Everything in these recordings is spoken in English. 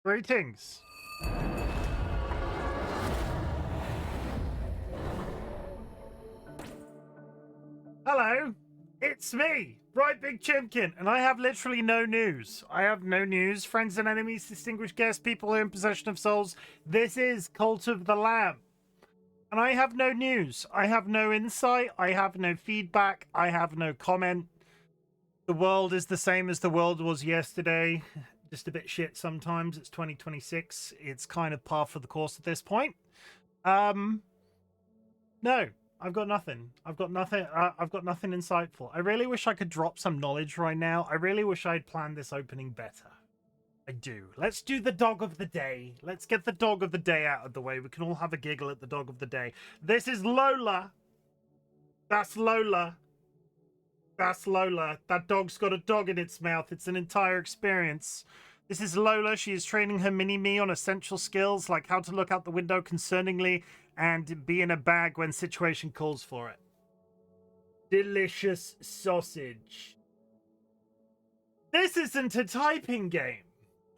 Greetings. Hello, it's me, RightBigChimken, and I have literally no news. I have no news. Friends and enemies, distinguished guests, people who are in possession of souls. This is Cult of the Lamb. And I have no news. I have no insight. I have no feedback. I have no comment. The world is the same as the world was yesterday. Just a bit shit sometimes. It's 2026. It's kind of par for the course at this point. No, I've got nothing. I've got nothing insightful. I really wish I could drop some knowledge right now. I really wish I'd planned this opening better. I do. Let's do the dog of the day. Let's get the dog of the day out of the way. We can all have a giggle at the dog of the day. This is Lola. That's Lola. That's Lola. That dog's got a dog in its mouth. It's an entire experience. This is Lola. She is training her mini-me on essential skills like how to look out the window concerningly and be in a bag when situation calls for it. Delicious sausage. This isn't a typing game.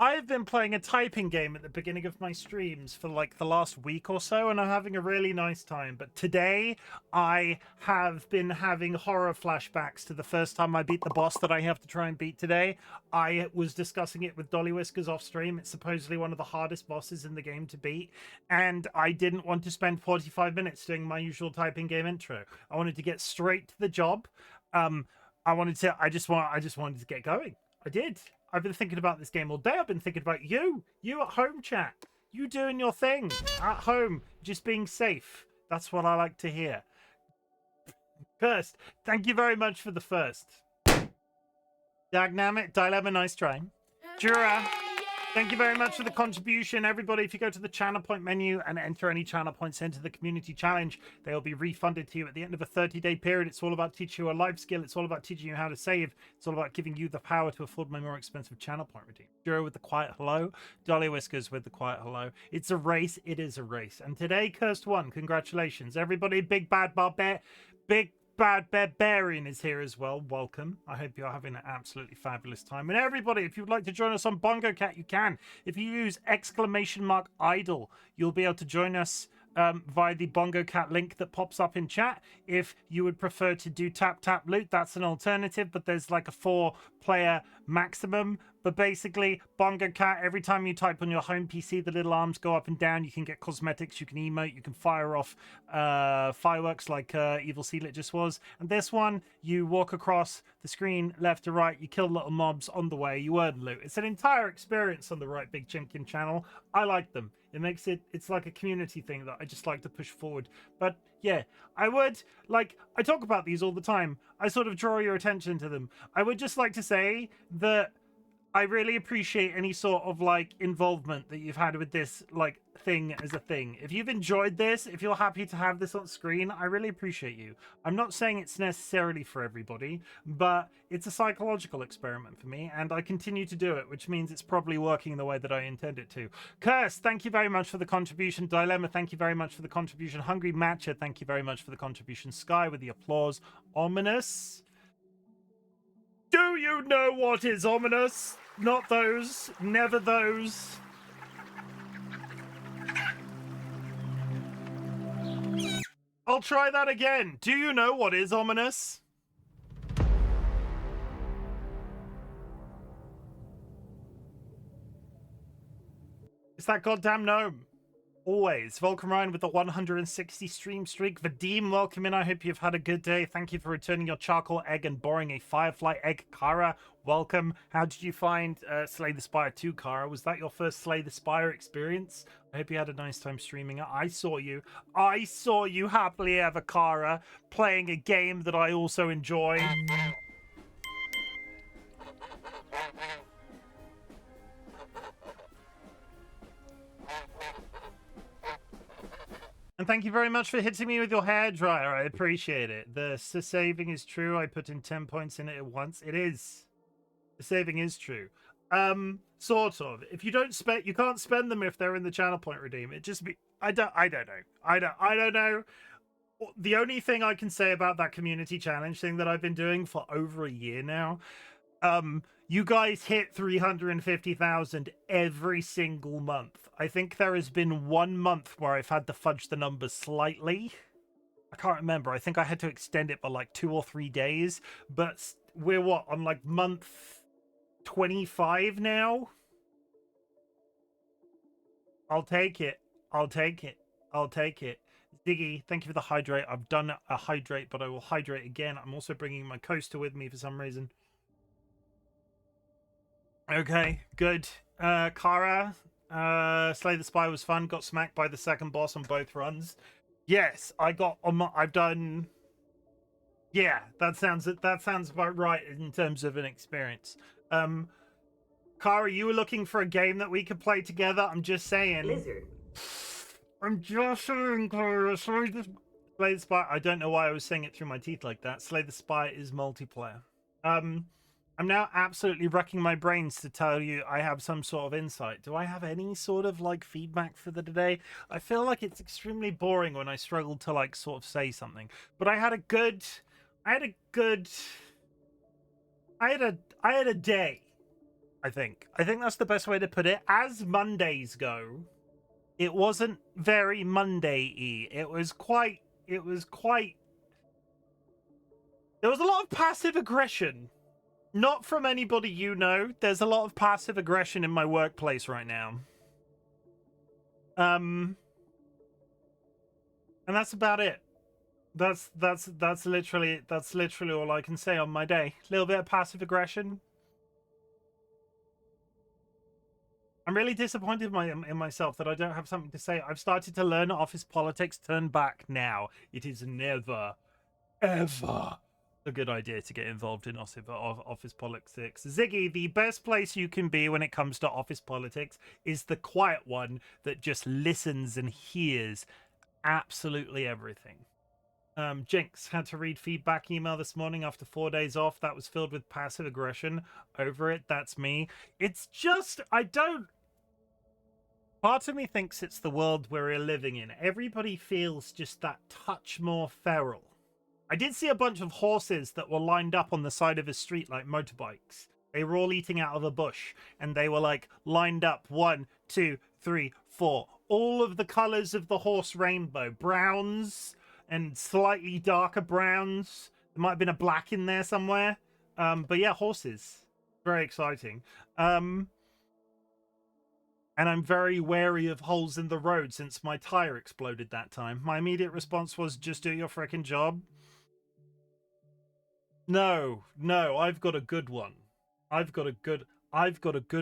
I have been playing a typing game at the beginning of my streams for like the last week or so, and I'm having a really nice time. But today, I have been having horror flashbacks to the first time I beat the boss that I have to try and beat today. I was discussing it with DollyWhiskers off stream. It's supposedly one of the hardest bosses in the game to beat, and I didn't want to spend 45 minutes doing my usual typing game intro. I wanted to get straight to the job. I just wanted to get going. I did. I've been thinking about this game all day. I've been thinking about you at home, chat. You doing your thing at home, just being safe. That's what I like to hear. First, thank you very much for the first. Dagnamit, Dilemma, nice try. Jura, thank you very much for the contribution. Everybody, if you go to the channel point menu and enter any channel points into the community challenge, they will be refunded to you at the end of a 30-day period. It's all about teaching you a life skill. It's all about teaching you how to save. It's all about giving you the power to afford my more expensive channel point redeem. Jura with the quiet hello. DollyWhiskers with the quiet hello. It's a race. It is a race. And today, Cursed One, congratulations. Everybody, Big Bad Barbarian is here as well. Welcome. I hope you're having an absolutely fabulous time. And everybody, if you'd like to join us on Bongo Cat, you can. If you use !idle, you'll be able to join us via the Bongo Cat link that pops up in chat. If you would prefer to do tap tap loot, that's an alternative, but there's like a 4-player maximum. But basically, Bongo Cat, every time you type on your home PC, the little arms go up and down. You can get cosmetics, you can emote, you can fire off fireworks like Evil Sealet just was. And this one, you walk across the screen left to right, you kill little mobs on the way, you earn loot. It's an entire experience on the RightBigChimken channel. I like them. It makes it's like a community thing that I just like to push forward. But yeah, I talk about these all the time. I sort of draw your attention to them. I would just like to say that I really appreciate any sort of like involvement that you've had with this like thing as a thing. If you've enjoyed this, if you're happy to have this on screen, I really appreciate you. I'm not saying it's necessarily for everybody, but it's a psychological experiment for me, and I continue to do it, which means it's probably working the way that I intend it to. Curse, thank you very much for the contribution. Dilemma, thank you very much for the contribution. Hungry Matcha, thank you very much for the contribution. Sky with the applause. Ominous. Do you know what is ominous? Not those. Never those. I'll try that again. Do you know what is ominous? It's that goddamn gnome. Always. Volcom Ryan with the 160 stream streak. Vadim, welcome in. I hope you've had a good day. Thank you for returning your charcoal egg and boring a firefly egg. Kara, welcome. How did you find Slay the Spire 2, Kara? Was that your first Slay the Spire experience? I hope you had a nice time streaming it. I saw you happily ever, Kara, playing a game that I also enjoy. And thank you very much for hitting me with your hairdryer. I appreciate it. The saving is true. I put in 10 points in it at once. It is. The saving is true. Sort of. If you don't spend, you can't spend them if they're in the channel point redeem. It just be. I don't know. I don't know. The only thing I can say about that community challenge thing that I've been doing for over a year now, You guys hit 350,000 every single month. I think there has been 1 month where I've had to fudge the numbers slightly. I can't remember. I think I had to extend it by like 2 or 3 days. But we're what, on like month 25 now? I'll take it. I'll take it. I'll take it. Ziggy, thank you for the hydrate. I've done a hydrate, but I will hydrate again. I'm also bringing my coaster with me for some reason. Okay, good. Kara, Slay the Spy was fun. Got smacked by the second boss on both runs. Yes, I've done. Yeah, that sounds about right in terms of an experience. Kara, you were looking for a game that we could play together. I'm just saying. Lizard. I'm just saying, Kara. Slay the Spy. I don't know why I was saying it through my teeth like that. Slay the Spy is multiplayer. I'm now absolutely wrecking my brains to tell you I have some sort of insight. Do I have any sort of like feedback for the today? I feel like it's extremely boring when I struggle to like sort of say something. But I had a day. I think that's the best way to put it. As Mondays go, it wasn't very Monday-y. There was a lot of passive aggression. Not from anybody you know. There's a lot of passive aggression in my workplace right now. And that's about it. That's literally all I can say on my day. A little bit of passive aggression. I'm really disappointed in myself that I don't have something to say. I've started to learn office politics. Turn back now. It is never, ever a good idea to get involved in office politics. Ziggy, the best place you can be when it comes to office politics is the quiet one that just listens and hears absolutely everything. Jinx had to read feedback email this morning after 4 days off. That was filled with passive aggression. Over it, that's me. It's just, part of me thinks it's the world we're living in. Everybody feels just that touch more feral. I did see a bunch of horses that were lined up on the side of a street like motorbikes. They were all eating out of a bush, and they were like lined up 1, 2, 3, 4. All of the colors of the horse rainbow. Browns and slightly darker browns. There might have been a black in there somewhere. But yeah, horses. Very exciting. And I'm very wary of holes in the road since my tire exploded that time. My immediate response was, just do your frickin' job. No, I've got a good one. I've got a good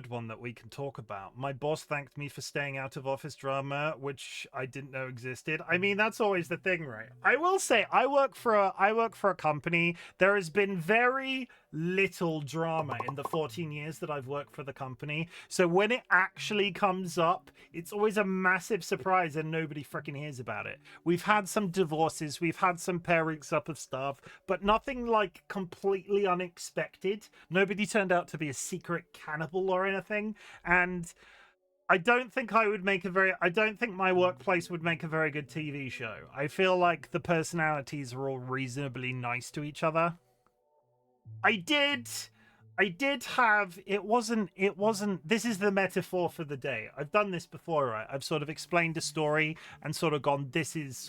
one that we can talk about. My boss thanked me for staying out of office drama, which I didn't know existed. I mean, that's always the thing, right? I will say, I work for a company. There has been very little drama in the 14 years that I've worked for the company. So when it actually comes up, it's always a massive surprise and nobody freaking hears about it. We've had some divorces, we've had some pairings up of stuff, but nothing like completely unexpected. Nobody turned out to be a secret cannibal or anything. And I don't think my workplace would make a very good TV show. I feel like the personalities are all reasonably nice to each other. I did have, it wasn't, this is the metaphor for the day. I've done this before, right? I've sort of explained a story and sort of gone, this is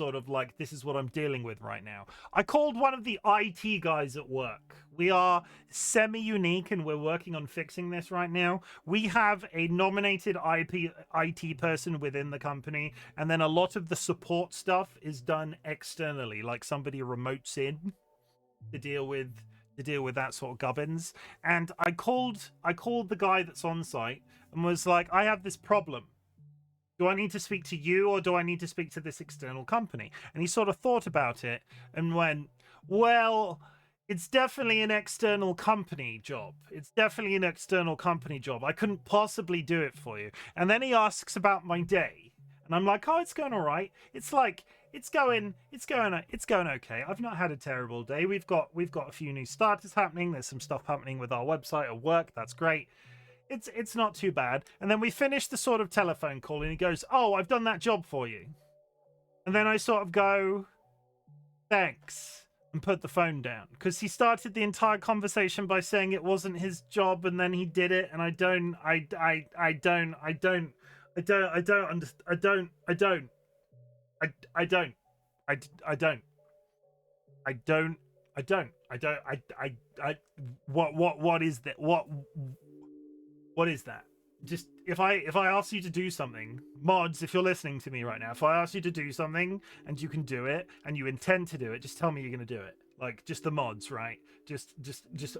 what I'm dealing with right now. I called one of the IT guys at work. We are semi-unique and we're working on fixing this right now. We have a nominated IT person within the company, and then a lot of the support stuff is done externally, like somebody remotes in to deal with that sort of gubbins. And I called the guy that's on site and was like, I have this problem. Do I need to speak to you or do I need to speak to this external company? And he sort of thought about it and went, well, it's definitely an external company job. I couldn't possibly do it for you. And then he asks about my day. And I'm like, oh, it's going all right. It's like, it's going okay. I've not had a terrible day. We've got a few new starters happening. There's some stuff happening with our website at work. That's great. It's not too bad. And then we finish the sort of telephone call and he goes, oh, I've done that job for you. And then I sort of go, thanks. and put the phone down, because he started the entire conversation by saying it wasn't his job, and then he did it, and I don't what is that? What is that? Just if I ask you to do something, mods, if you're listening to me right now, if I ask you to do something and you can do it and you intend to do it, just tell me you're gonna do it. Like, just the mods, right? Just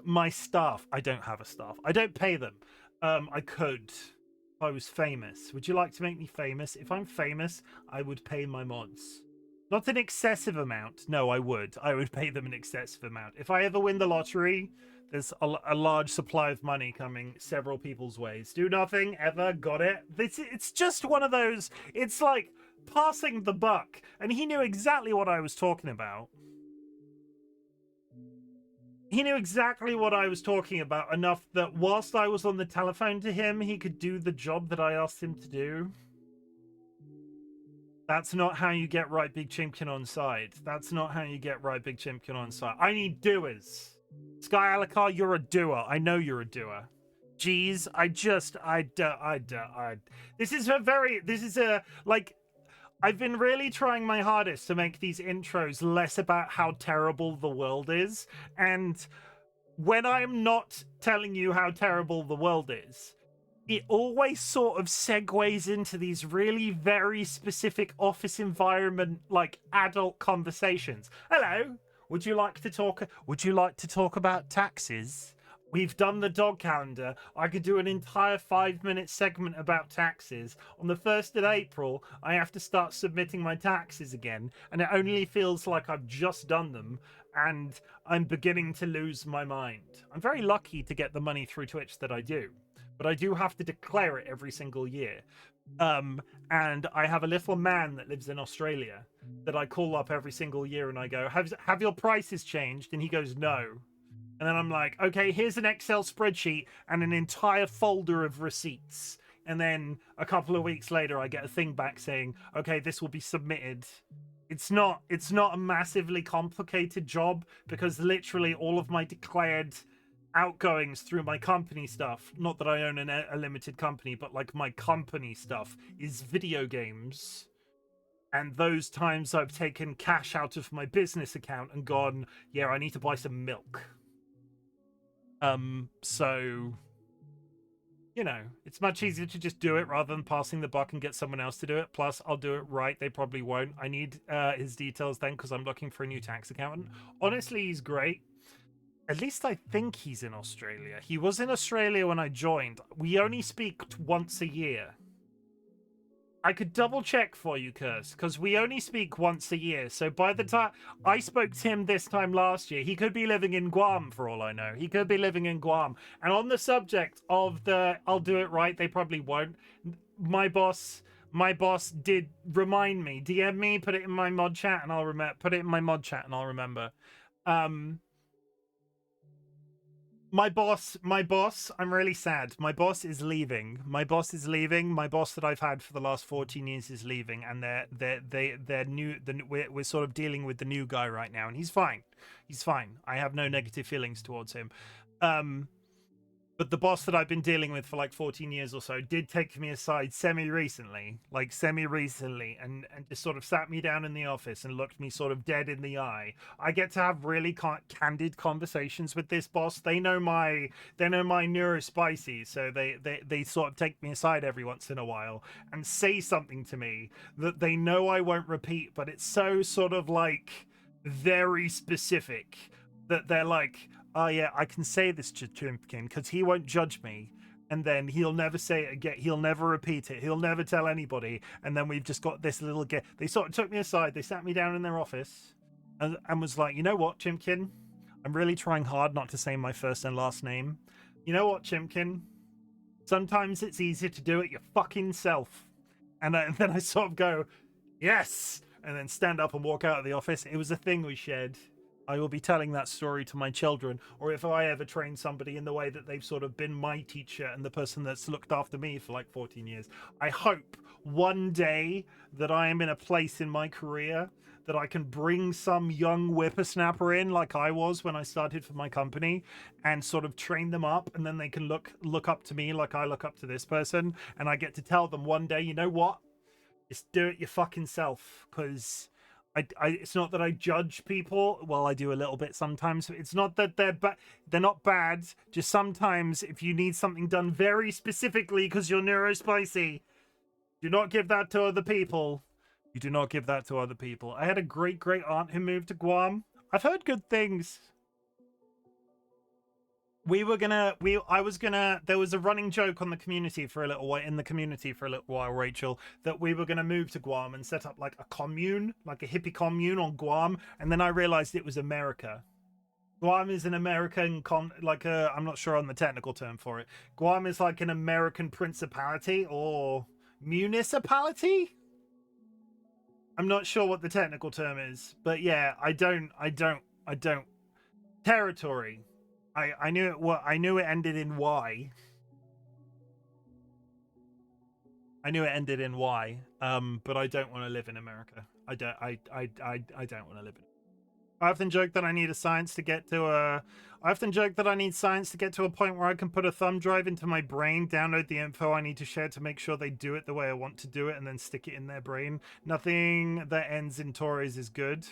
my staff. I don't have a staff. I don't pay them. I could if I was famous. Would you like to make me famous? If I'm famous, I would pay my mods. Not an excessive amount. No, I would. I would pay them an excessive amount. If I ever win the lottery, there's a large supply of money coming several people's ways. Do nothing, ever, got it? It's just one of those, it's like passing the buck. And he knew exactly what I was talking about. He knew exactly what I was talking about, enough that whilst I was on the telephone to him, he could do the job that I asked him to do. That's not how you get RightBigChimken on side. That's not how you get RightBigChimken on side. I need doers. Sky Alakar, you're a doer. I know you're a doer. Jeez, I've been really trying my hardest to make these intros less about how terrible the world is. And when I'm not telling you how terrible the world is, it always sort of segues into these really very specific office environment, like adult conversations. Hello, would you like to talk about taxes? We've done the dog calendar. I could do an entire 5-minute segment about taxes. On the 1st of April, I have to start submitting my taxes again, and it only feels like I've just done them, and I'm beginning to lose my mind. I'm very lucky to get the money through Twitch that I do, but I do have to declare it every single year. And I have a little man that lives in Australia that I call up every single year, and I go, have your prices changed? And he goes, no. And then I'm like, okay, here's an Excel spreadsheet and an entire folder of receipts. And then a couple of weeks later, I get a thing back saying, okay, this will be submitted. It's not a massively complicated job, because literally all of my declared outgoings through my company stuff, not that I own a limited company, but like my company stuff, is video games. And those times I've taken cash out of my business account and gone, yeah, I need to buy some milk. So, you know, it's much easier to just do it rather than passing the buck and get someone else to do it. Plus, I'll do it right. They probably won't. I need his details then, because I'm looking for a new tax accountant. Honestly, he's great. At least I think he's in Australia. He was in Australia when I joined. We only speak once a year. I could double check for you, Curse, because we only speak once a year. So by the time I spoke to him this time last year, he could be living in Guam for all I know. He could be living in Guam. And on the subject of the I'll do it right, they probably won't. My boss did remind me, DM me, put it in my mod chat and I'll remember. My boss, I'm really sad. My boss is leaving. My boss that I've had for the last 14 years is leaving, and we're sort of dealing with the new guy right now, and he's fine. He's fine. I have no negative feelings towards him. But the boss that I've been dealing with for like 14 years or so did take me aside semi-recently, and just sort of sat me down in the office and looked me sort of dead in the eye. I get to have really candid conversations with this boss. They know my neurospicy, so they sort of take me aside every once in a while and say something to me that they know I won't repeat, but it's so sort of like very specific that they're like, oh yeah, I can say this to Chimken because he won't judge me, and then he'll never say it again. He'll never repeat it. He'll never tell anybody. And then we've just got this little they sort of took me aside. They sat me down in their office and was like, you know what, Chimken? I'm really trying hard not to say my first and last name. You know what, Chimken? Sometimes it's easier to do it your fucking self. And then I sort of go, yes, and then stand up and walk out of the office. It was a thing we shared. I will be telling that story to my children, or if I ever train somebody in the way that they've sort of been my teacher and the person that's looked after me for like 14 years. I hope one day that I am in a place in my career that I can bring some young whippersnapper in like I was when I started for my company and sort of train them up, and then they can look up to me like I look up to this person, and I get to tell them one day, you know what? Just do it your fucking self, because it's not that I judge people. Well, I do a little bit sometimes. It's not that they're not bad. Just sometimes if you need something done very specifically because you're neurospicy, do not give that to other people. You do not give that to other people. I had a great aunt who moved to Guam. I've heard good things. There was a running joke on the community for a little while, Rachel, that we were gonna move to Guam and set up like a commune, like a hippie commune on Guam, and then I realized it was America. Guam is an American I'm not sure on the technical term for it. Guam is like an American principality or municipality. I'm not sure what the technical term is, but yeah, I don't territory. I knew it ended in Y. I knew it ended in Y. But I don't want to live in America. I don't want to live in. I often joke that I need science to get to a point where I can put a thumb drive into my brain, download the info I need to share to make sure they do it the way I want to do it, and then stick it in their brain. Nothing that ends in Tories is good.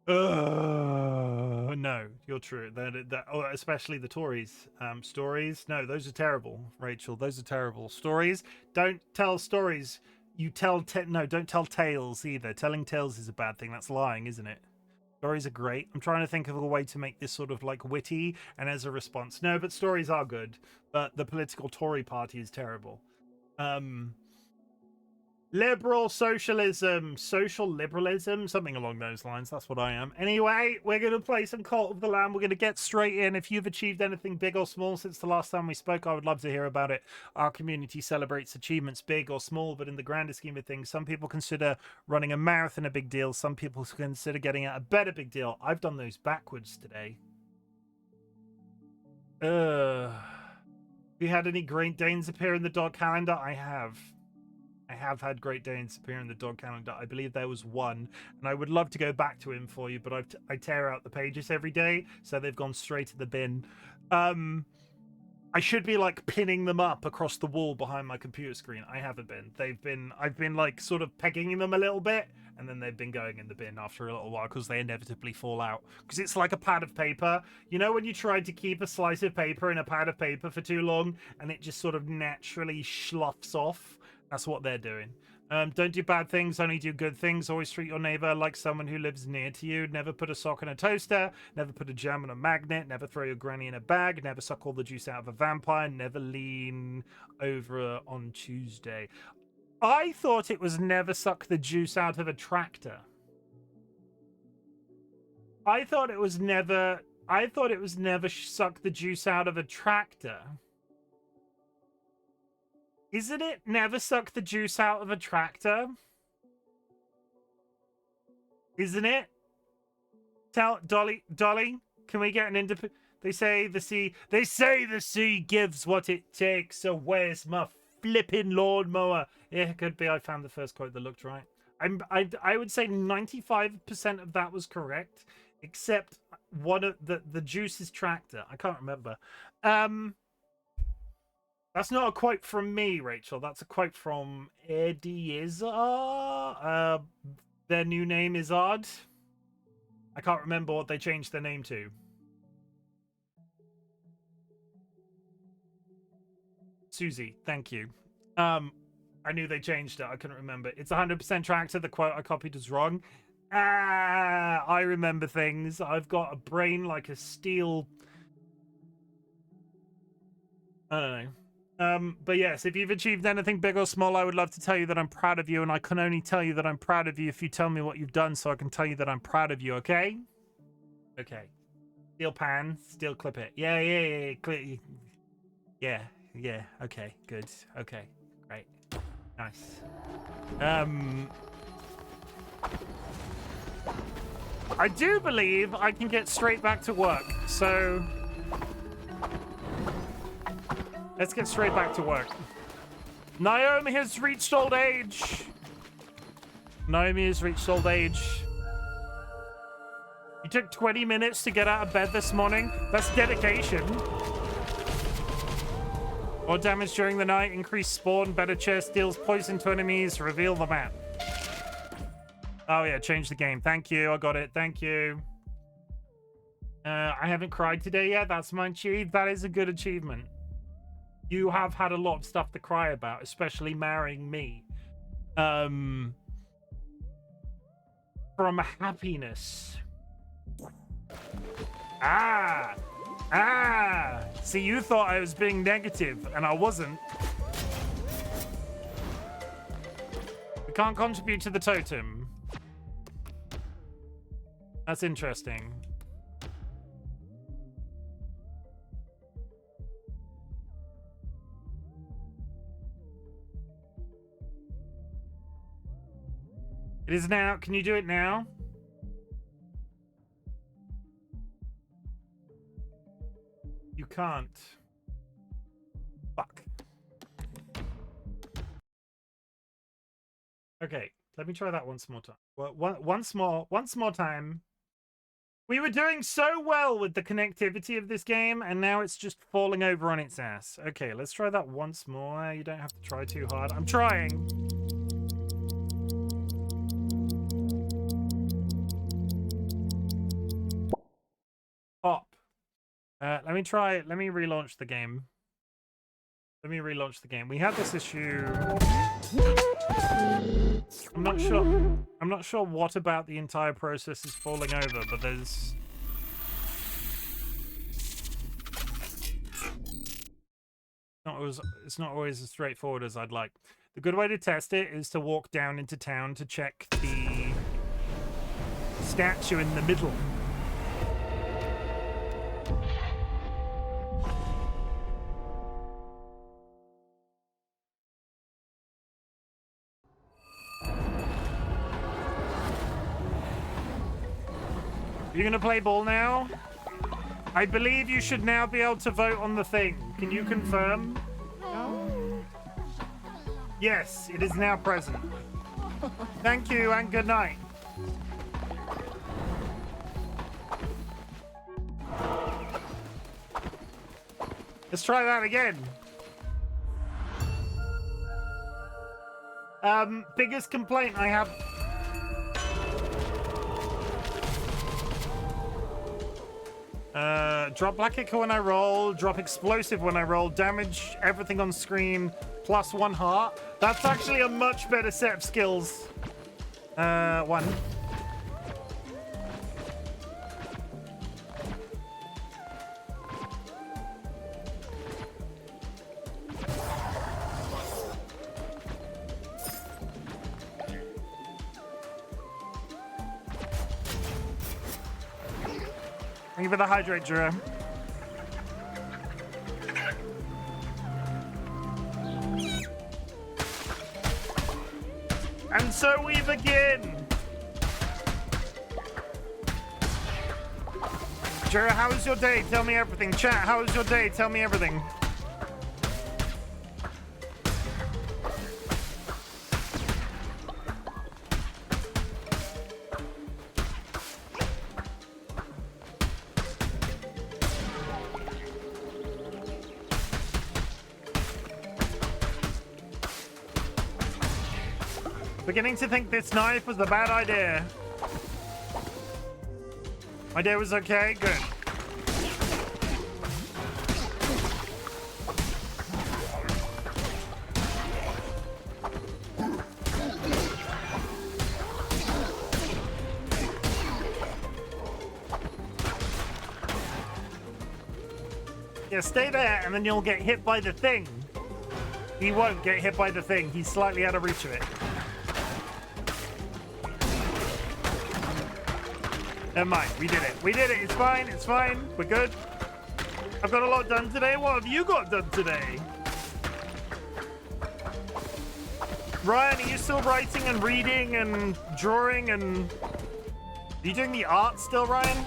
No, you're true. Especially the Tories. Stories, no, those are terrible, Rachel. Those are terrible. Stories, don't tell stories. You tell don't tell tales either. Telling tales is a bad thing. That's lying, isn't it? Stories are great. I'm trying to think of a way to make this sort of like witty and as a response. No, but stories are good. But the political Tory party is terrible. Liberal socialism, social liberalism, something along those lines. That's what I am. Anyway, we're going to play some Cult of the Lamb. We're going to get straight in. If you've achieved anything big or small since the last time we spoke, I would love to hear about it. Our community celebrates achievements big or small, but in the grander scheme of things, some people consider running a marathon a big deal. Some people consider getting out of bed a big deal. I've done those backwards today. Have you had any Great Danes appear in the dog calendar? I have had Great Danes appear in the dog calendar. I believe there was one, and I would love to go back to him for you, but I tear out the pages every day, so they've gone straight to the bin. I should be like pinning them up across the wall behind my computer screen. I haven't been. I've been like sort of pegging them a little bit, and then they've been going in the bin after a little while because they inevitably fall out. Because it's like a pad of paper. You know when you try to keep a slice of paper in a pad of paper for too long, and it just sort of naturally sloughs off? That's what they're doing. Don't do bad things, only do good things. Always treat your neighbor like someone who lives near to you. Never put a sock in a toaster. Never put a jam on a magnet. Never throw your granny in a bag. Never suck all the juice out of a vampire. Never lean over on Tuesday. I thought it was never suck the juice out of a tractor. I thought it was never suck the juice out of a tractor. Isn't it never suck the juice out of a tractor? Isn't it? Tell Dolly, can we get an independent? They say the sea gives what it takes, so where's my flipping lawnmower? Yeah, it could be I found the first quote that looked right. I would say 95% of that was correct, except one of the juice's tractor. I can't remember. That's not a quote from me, Rachel. That's a quote from Eddie Izzard. Their new name is Odd. I can't remember what they changed their name to. Susie, thank you. I knew they changed it. I couldn't remember. It's 100% tractor. The quote I copied was wrong. I remember things. I've got a brain like a steel. I don't know. But yes, if you've achieved anything big or small, I would love to tell you that I'm proud of you, and I can only tell you that I'm proud of you if you tell me what you've done, so I can tell you that I'm proud of you, okay? Okay. Steel pan, steel clip it. Yeah, okay, good. Okay, great. Nice. I do believe I can get straight back to work, so let's get straight back to work. Naomi has reached old age. Naomi has reached old age. You took 20 minutes to get out of bed this morning. That's dedication. More damage during the night, increased spawn, better chest, deals poison to enemies, reveal the map. Oh yeah, change the game. Thank you, I got it. Thank you. I haven't cried today yet. That's my achievement. That is a good achievement. You have had a lot of stuff to cry about, especially marrying me. From happiness. See, you thought I was being negative, and I wasn't. We can't contribute to the totem. That's interesting. It is now. Can you do it now? You can't. Fuck. Okay, let me try that once more time. Well, once more time. We were doing so well with the connectivity of this game, and now it's just falling over on its ass. Okay, let's try that once more. You don't have to try too hard. I'm trying. Pop. Let me try. Let me relaunch the game. Let me relaunch the game. We had this issue. I'm not sure. I'm not sure what about the entire process is falling over, but there's. It's not always as straightforward as I'd like. The good way to test it is to walk down into town to check the statue in the middle. You're gonna play ball now? I believe you should now be able to vote on the thing. Can you confirm? No. Yes, it is now present. Thank you and good night. Let's try that again. Biggest complaint I have. Drop black kicker when I roll, drop explosive when I roll, damage everything on screen, plus 1 heart. That's actually a much better set of skills. 1. Thank you for the hydrate, Jura. And so we begin. Jura, how was your day? Tell me everything. Chat, how was your day? Tell me everything. Beginning to think this knife was a bad idea. My day was okay? Good. Yeah, stay there and then you'll get hit by the thing. He won't get hit by the thing. He's slightly out of reach of it. Never mind, we did it. We did it. It's fine. It's fine. We're good. I've got a lot done today. What have you got done today? Ryan, are you still writing and reading and drawing and... you doing the art still, Ryan?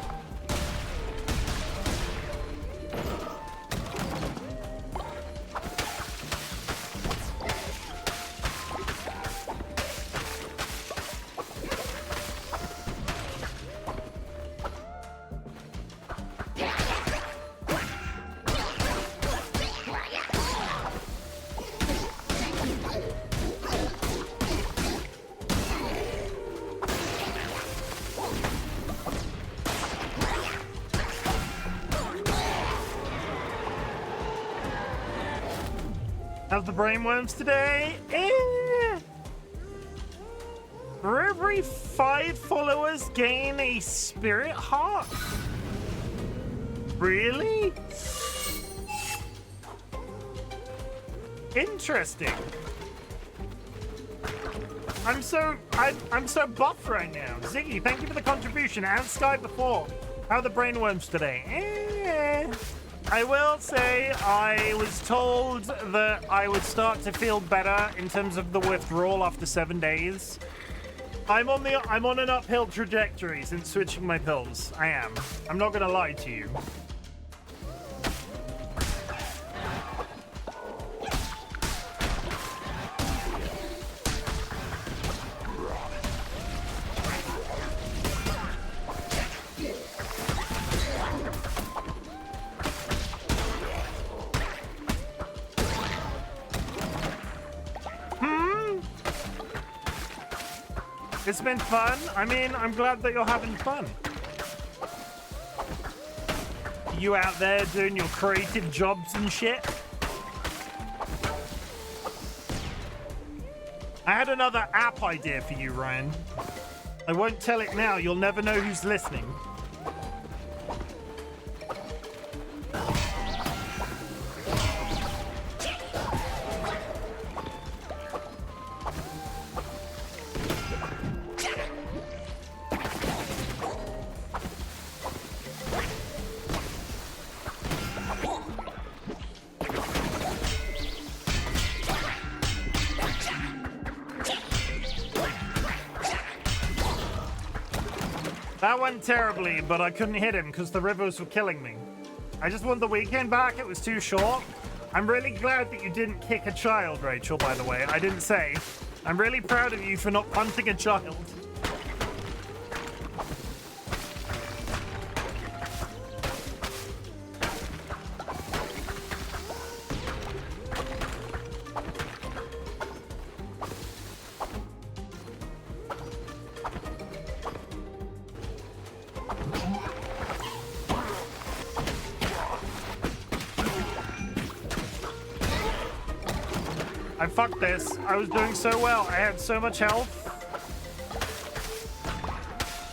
How's the brainworms today? For every 5 followers, gain a spirit heart. Really? Interesting. I'm so buff right now. Ziggy, thank you for the contribution. And Sky before. How are the brainworms today? I will say I was told that I would start to feel better in terms of the withdrawal after 7 days. I'm on an uphill trajectory since switching my pills. I am. I'm not gonna lie to you. It's been fun. I mean, I'm glad that you're having fun. You out there doing your creative jobs and shit. I had another app idea for you, Ryan. I won't tell it now. You'll never know who's listening. That went terribly, but I couldn't hit him because the rivers were killing me. I just want the weekend back. It was too short. I'm really glad that you didn't kick a child, Rachel, by the way. I didn't say. I'm really proud of you for not punting a child. I fucked this. I was doing so well. I had so much health.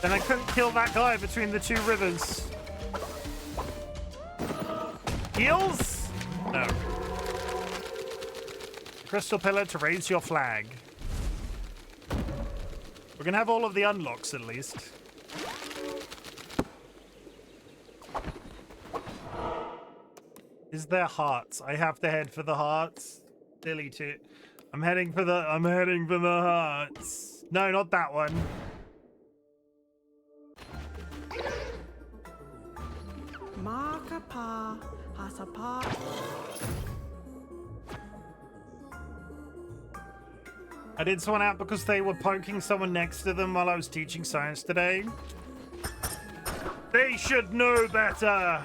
And I couldn't kill that guy between the 2 rivers. Heals? No. Crystal pillar to raise your flag. We're gonna have all of the unlocks at least. Is there hearts? I have to head for the hearts. Delete it. I'm heading for the hearts. No, not that one. Makapa hasapa. I did someone out because they were poking someone next to them while I was teaching science today. They should know better.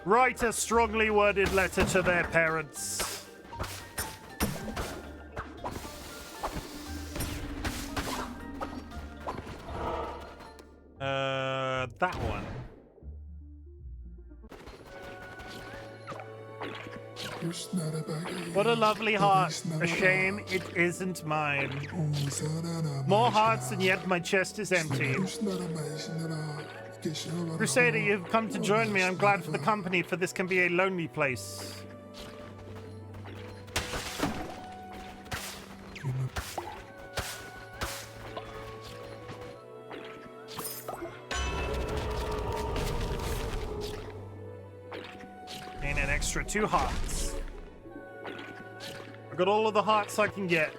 Write a strongly worded letter to their parents. That one. What a lovely heart. A shame it isn't mine. More hearts and yet my chest is empty. Crusader, you've come to join me. I'm glad for the company, for this can be a lonely place. Gain an extra 2 hearts. I got all of the hearts I can get.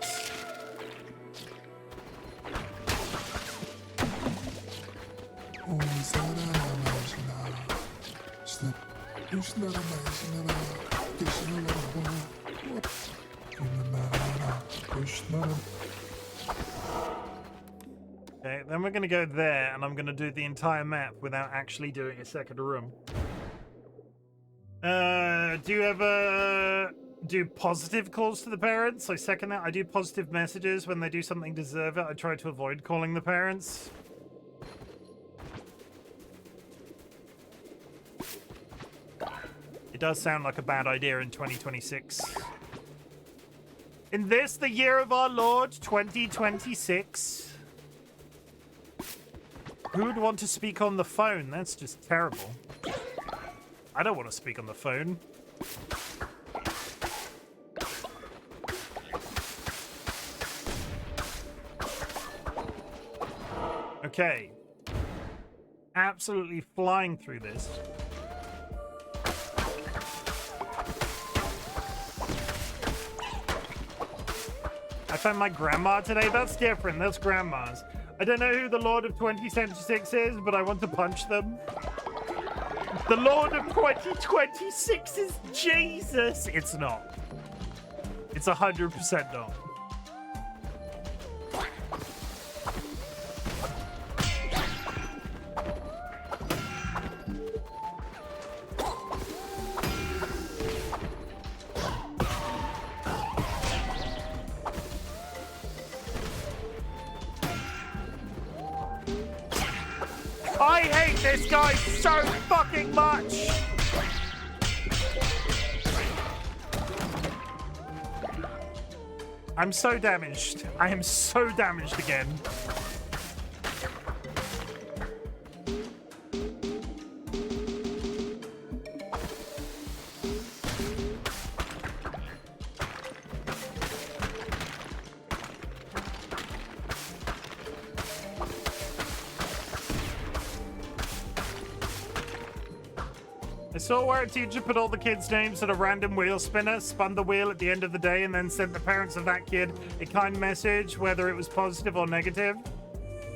Okay, then we're going to go there, and I'm going to do the entire map without actually doing a second room. Do you ever do positive calls to the parents? I second that. I do positive messages when they do something deserve it. I try to avoid calling the parents. It does sound like a bad idea in 2026. In this, the year of our Lord, 2026. Who would want to speak on the phone? That's just terrible. I don't want to speak on the phone. Okay. Absolutely flying through this. I found my grandma today. That's different. That's grandma's. I don't know who the Lord of 2026 is, but I want to punch them. The Lord of 2026 is Jesus. It's not. It's 100% not. I hate this guy so fucking much! I'm so damaged. I am so damaged again. I saw where a teacher put all the kids' names at a random wheel spinner, spun the wheel at the end of the day, and then sent the parents of that kid a kind message, whether it was positive or negative.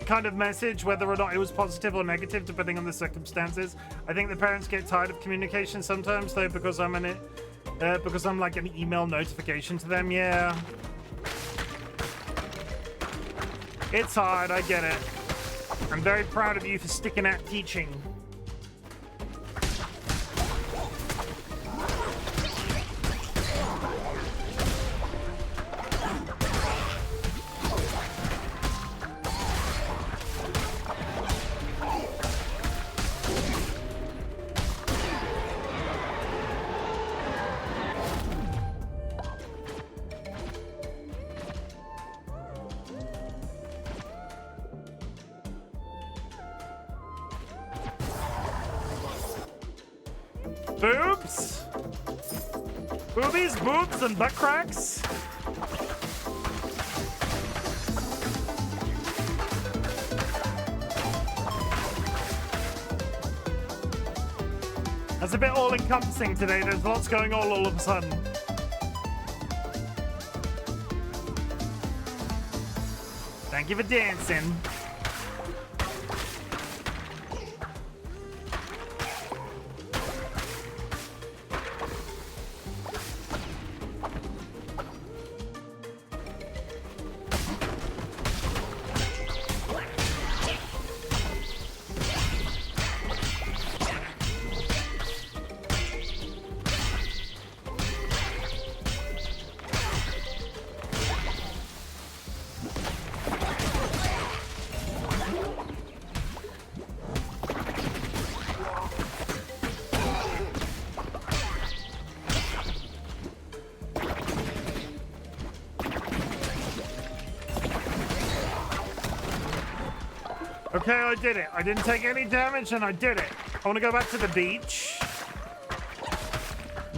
Kind of message, whether or not it was positive or negative, depending on the circumstances. I think the parents get tired of communication sometimes, though, because I'm like an email notification to them. Yeah. It's hard, I get it. I'm very proud of you for sticking at teaching. Boobs? Boobies, boobs, and butt cracks? That's a bit all-encompassing today. There's lots going on all of a sudden. Thank you for dancing. Okay, I did it. I didn't take any damage and I did it. I want to go back to the beach.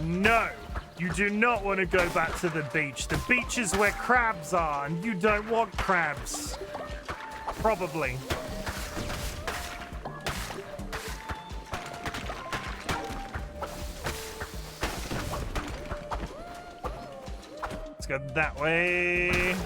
No, you do not want to go back to the beach. The beach is where crabs are and you don't want crabs. Probably. Let's go that way.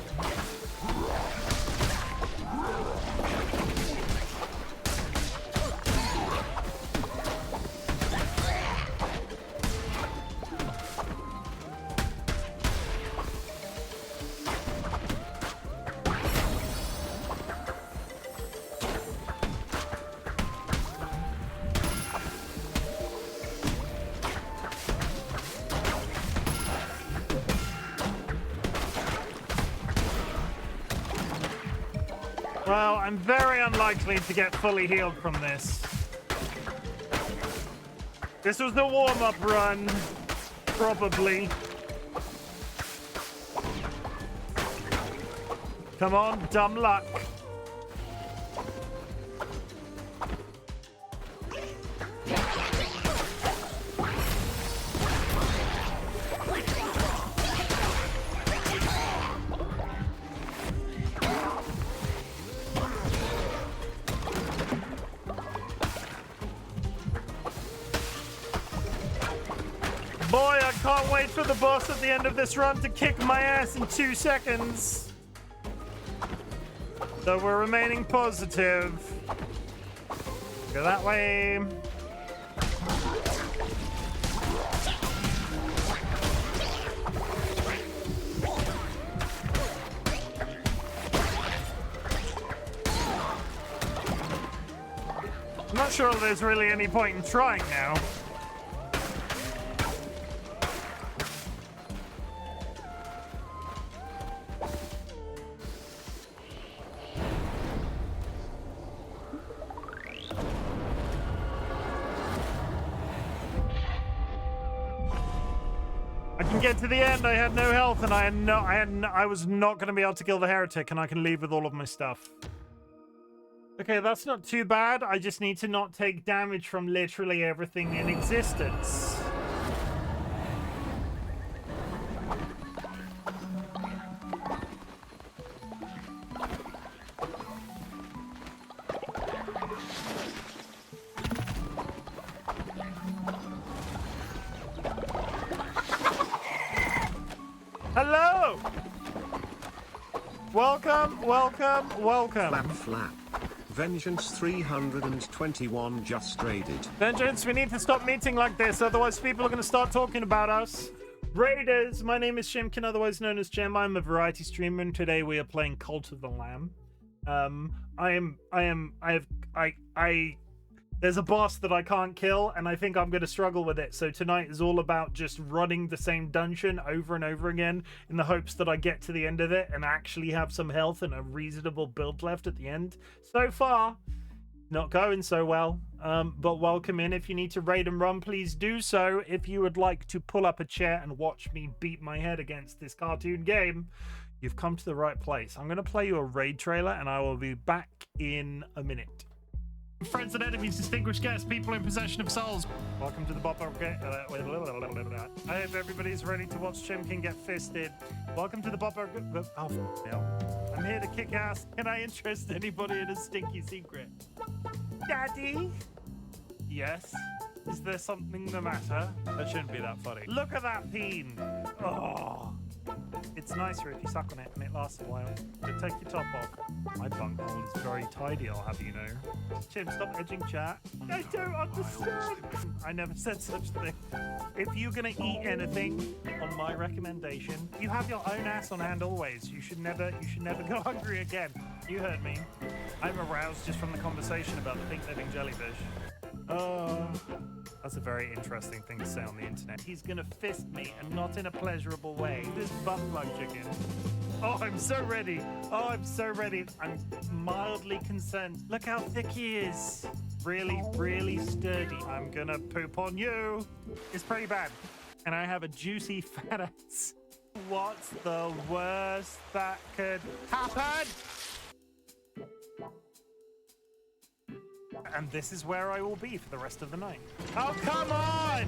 Well, I'm very unlikely to get fully healed from this. This was the warm-up run, probably. Come on, dumb luck. Boy, I can't wait for the boss at the end of this run to kick my ass in 2 seconds. So we're remaining positive. Go that way. I'm not sure there's really any point in trying now. I can get to the end. I had no health, and I was not going to be able to kill the heretic, and I can leave with all of my stuff. Okay, that's not too bad. I just need to not take damage from literally everything in existence. Hello! Welcome, welcome, welcome. Flap, flap. Vengeance 321 just raided. Vengeance, we need to stop meeting like this, otherwise people are going to start talking about us. Raiders, my name is Chimken, otherwise known as Chim. I'm a variety streamer, and today we are playing Cult of the Lamb. There's a boss that I can't kill, and I think I'm going to struggle with it. So tonight is all about just running the same dungeon over and over again in the hopes that I get to the end of it and actually have some health and a reasonable build left at the end. So far, not going so well. But welcome in. If you need to raid and run, please do so. If you would like to pull up a chair and watch me beat my head against this cartoon game, you've come to the right place. I'm going to play you a raid trailer, and I will be back in a minute. Friends and enemies, distinguished guests, people in possession of souls. Welcome to the Bop. I hope everybody's ready to watch Chimken get fisted. Welcome to the Bop. Oh, no. I'm here to kick ass. Can I interest anybody in a stinky secret? Daddy? Yes? Is there something the matter? That shouldn't be that funny. Look at that peen. Oh. It's nicer if you suck on it and it lasts a while. So take your top off. My bunghole is very tidy, I'll have you know. Chim, stop edging chat. I don't understand. I never said such a thing. If you're gonna eat anything, on my recommendation, you have your own ass on hand always. You should never go hungry again. You heard me. I'm aroused just from the conversation about the pink living jellyfish. Oh, that's a very interesting thing to say on the internet. He's gonna fist me, and not in a pleasurable way. This butt plug chicken. Oh, I'm so ready. Oh, I'm so ready. I'm mildly concerned. Look how thick he is. Really, really sturdy. I'm gonna poop on you. It's pretty bad. And I have a juicy fat ass. What's the worst that could happen? And this is where I will be for the rest of the night. Oh, come on!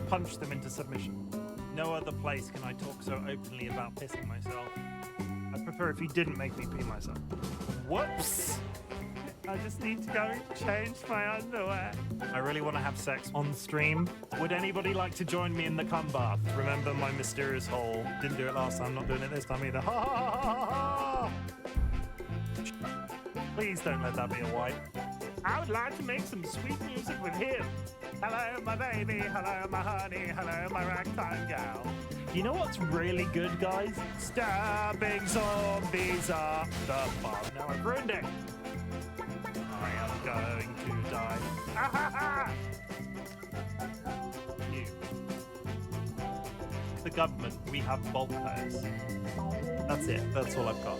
Punch them into submission. No other place can I talk so openly about pissing myself. I'd prefer if you didn't make me pee myself. Whoops! I just need to go change my underwear. I really want to have sex on stream. Would anybody like to join me in the cum bath? Remember my mysterious hole. Didn't do it last time, not doing it this time either. Ha ha ha ha ha! Please don't let that be a wipe. I would like to make some sweet music with him. Hello, my baby. Hello, my honey. Hello, my ragtime gal. You know what's really good, guys? Stabbing zombies up the bum. Now I've ruined it. I am going to die. Ah, ha, ha. You. The government, we have bulk hose. That's it. That's all I've got.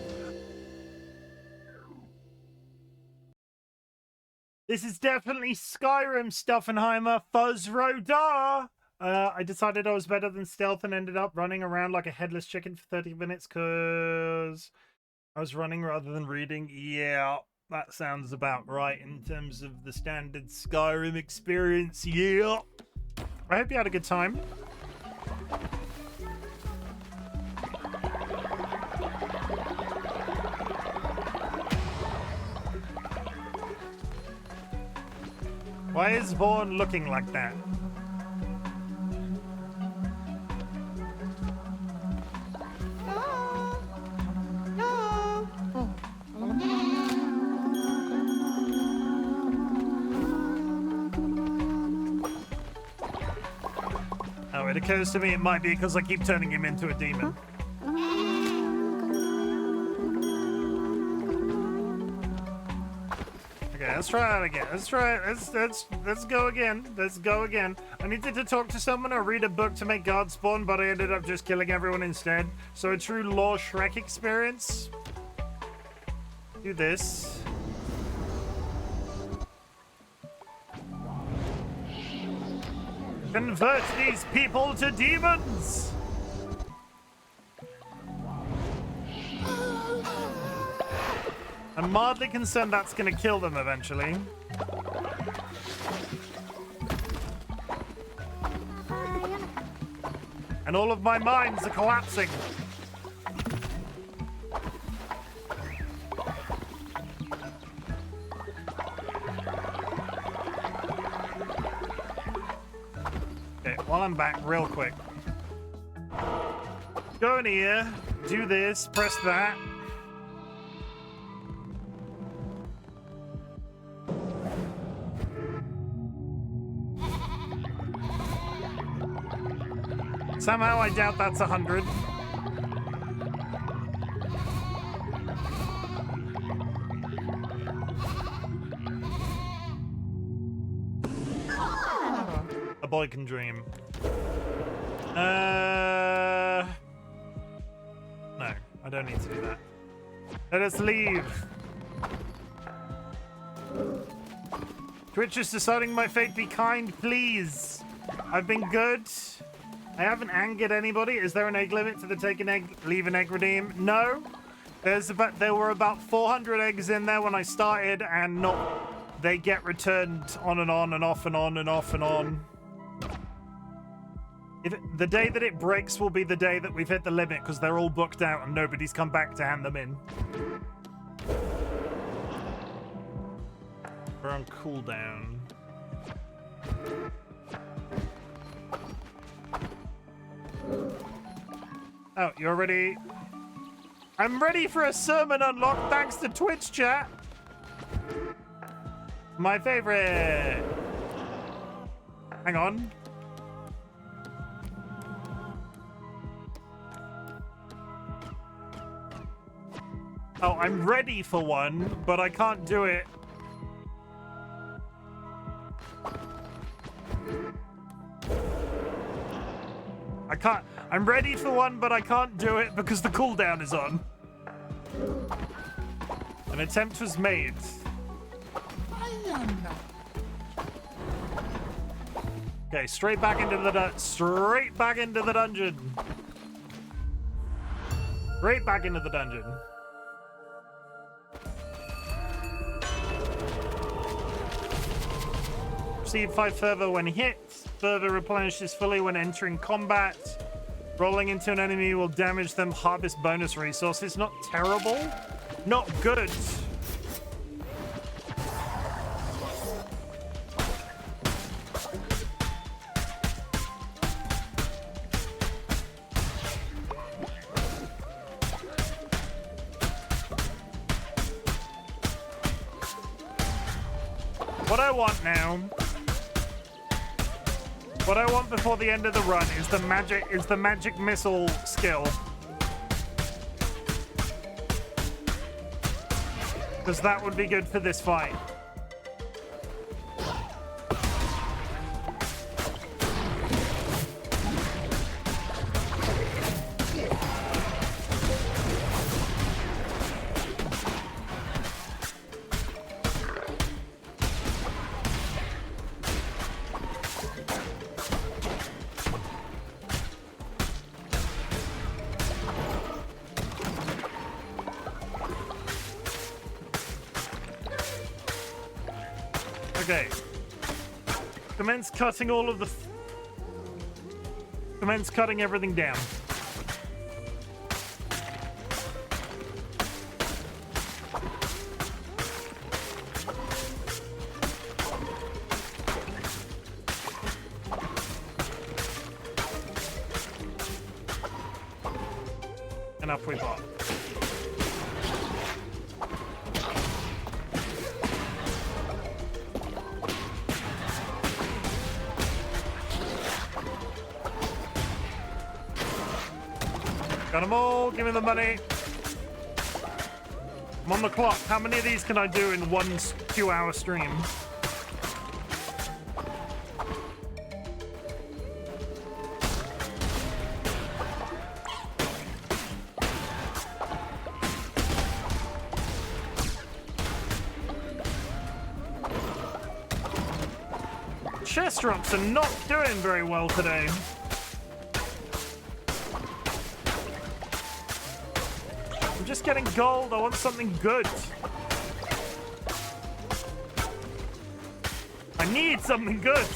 This is definitely Skyrim, Stuffenheimer, Fuzzrodar. I decided I was better than stealth and ended up running around like a headless chicken for 30 minutes because I was running rather than reading. Yeah, that sounds about right in terms of the standard Skyrim experience. Yeah. I hope you had a good time. Why is Vaughn looking like that? Oh, it occurs to me it might be because I keep turning him into a demon. Okay, let's try that again. Let's try it. Let's go again. Let's go again. I needed to talk to someone or read a book to make God spawn, but I ended up just killing everyone instead. So a true Law Shrek experience. Do this. Convert these people to demons! I'm mildly concerned that's going to kill them eventually. And all of my mines are collapsing. Okay, while I'm back, real quick. Go in here, do this, press that. Somehow I doubt that's 100. A boy can dream. No, I don't need to do that. Let us leave. Twitch is deciding my fate. Be kind, please. I've been good. I haven't angered anybody. Is there an egg limit to the take an egg, leave an egg redeem? No. There were about 400 eggs in there when I started, and they get returned on and on and off and on and off and on. The day that it breaks will be the day that we've hit the limit because they're all booked out and nobody's come back to hand them in. We're on cooldown. Oh, you're ready? I'm ready for a sermon unlock thanks to Twitch chat. My favorite. Hang on. Oh, I'm ready for one, but I can't do it. I'm ready for one, but I can't do it because the cooldown is on. An attempt was made. Okay, straight back into the dungeon. Straight back into the dungeon. Receive 5 fervor when hit. Fervor replenishes fully when entering combat. Rolling into an enemy will damage them. Harvest bonus resources. Not terrible. Not good. What I want now, what I want before the end of the run is the magic missile skill. Because that would be good for this fight. Okay. Commence cutting all of the... Commence cutting everything down. And up we pop. Got them all. Give me the money. I'm on the clock. How many of these can I do in one 2-hour stream? Chest drops are not doing very well today. I'm just getting gold. I want something good. I need something good.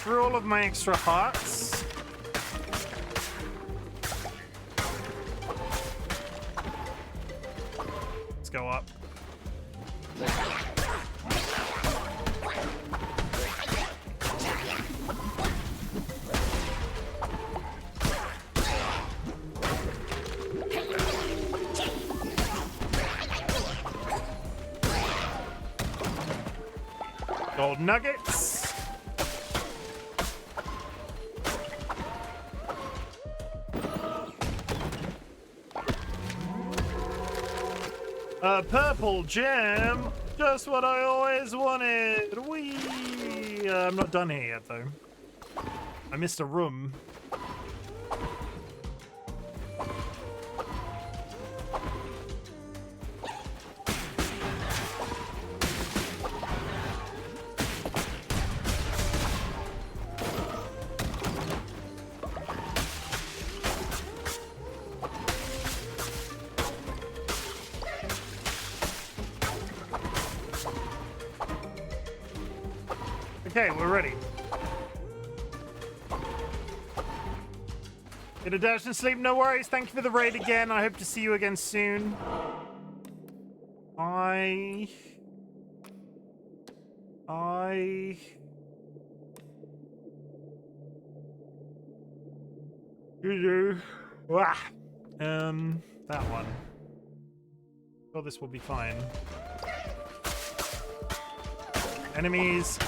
Through all of my extra hearts. Let's go up. Gold nuggets. A purple gem, just what I always wanted. Whee! I'm not done here yet, though. I missed a room. Okay, we're ready. Get a dash and sleep, no worries. Thank you for the raid again. I hope to see you again soon. Wah. That one. Oh, this will be fine. Enemies.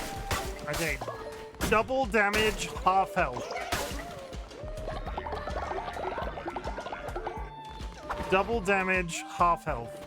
Okay. Double damage, half health. Double damage, half health.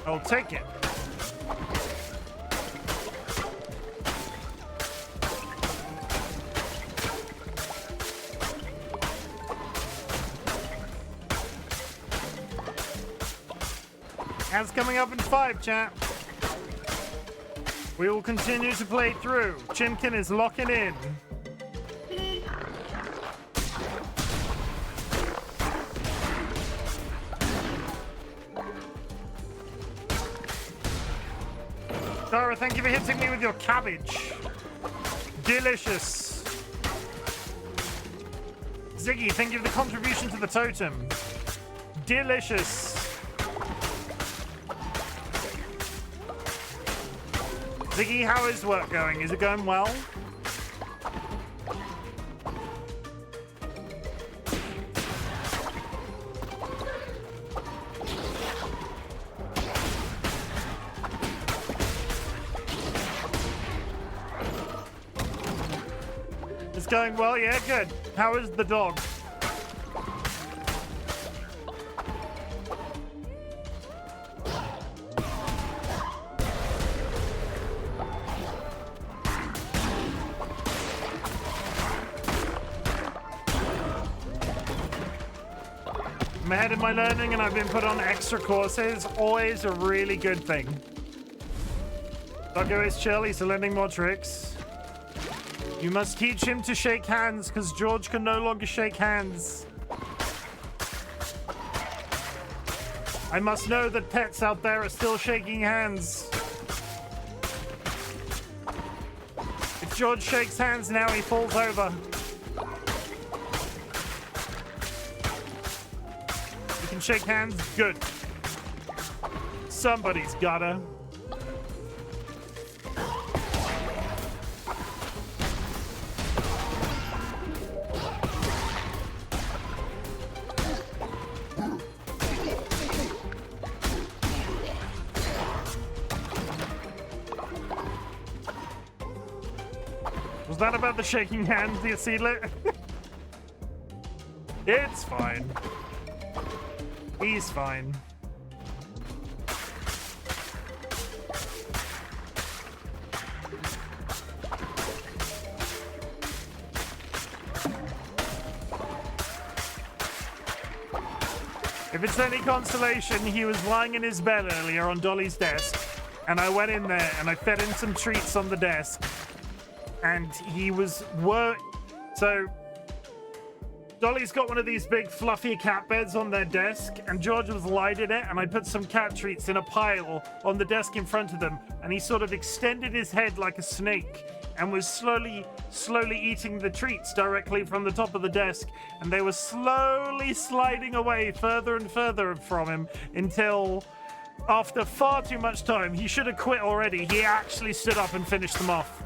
I'll take it. Ads coming up in 5, chat. We will continue to play through. Chimken is locking in. Tara, thank you for hitting me with your cabbage. Delicious. Ziggy, thank you for the contribution to the totem. Delicious. Ziggy, how is work going? Is it going well? going well. Yeah, good. How is the dog? I'm ahead in my learning and I've been put on extra courses. Always a really good thing. Doggo is chill. He's learning more tricks. You must teach him to shake hands because George can no longer shake hands. I must know that pets out there are still shaking hands. If George shakes hands now, he falls over. You can shake hands? Good. Somebody's gotta. Was that about the shaking hands, the seedlet? It's fine. He's fine. If it's any consolation, he was lying in his bed earlier on Dolly's desk, and I went in there and I fed him some treats on the desk. And he was so Dolly's got one of these big fluffy cat beds on their desk, and George was lying in it, and I put some cat treats in a pile on the desk in front of them, and he sort of extended his head like a snake and was slowly eating the treats directly from the top of the desk, and they were slowly sliding away further and further from him until after far too much time, he should have quit already, he actually stood up and finished them off.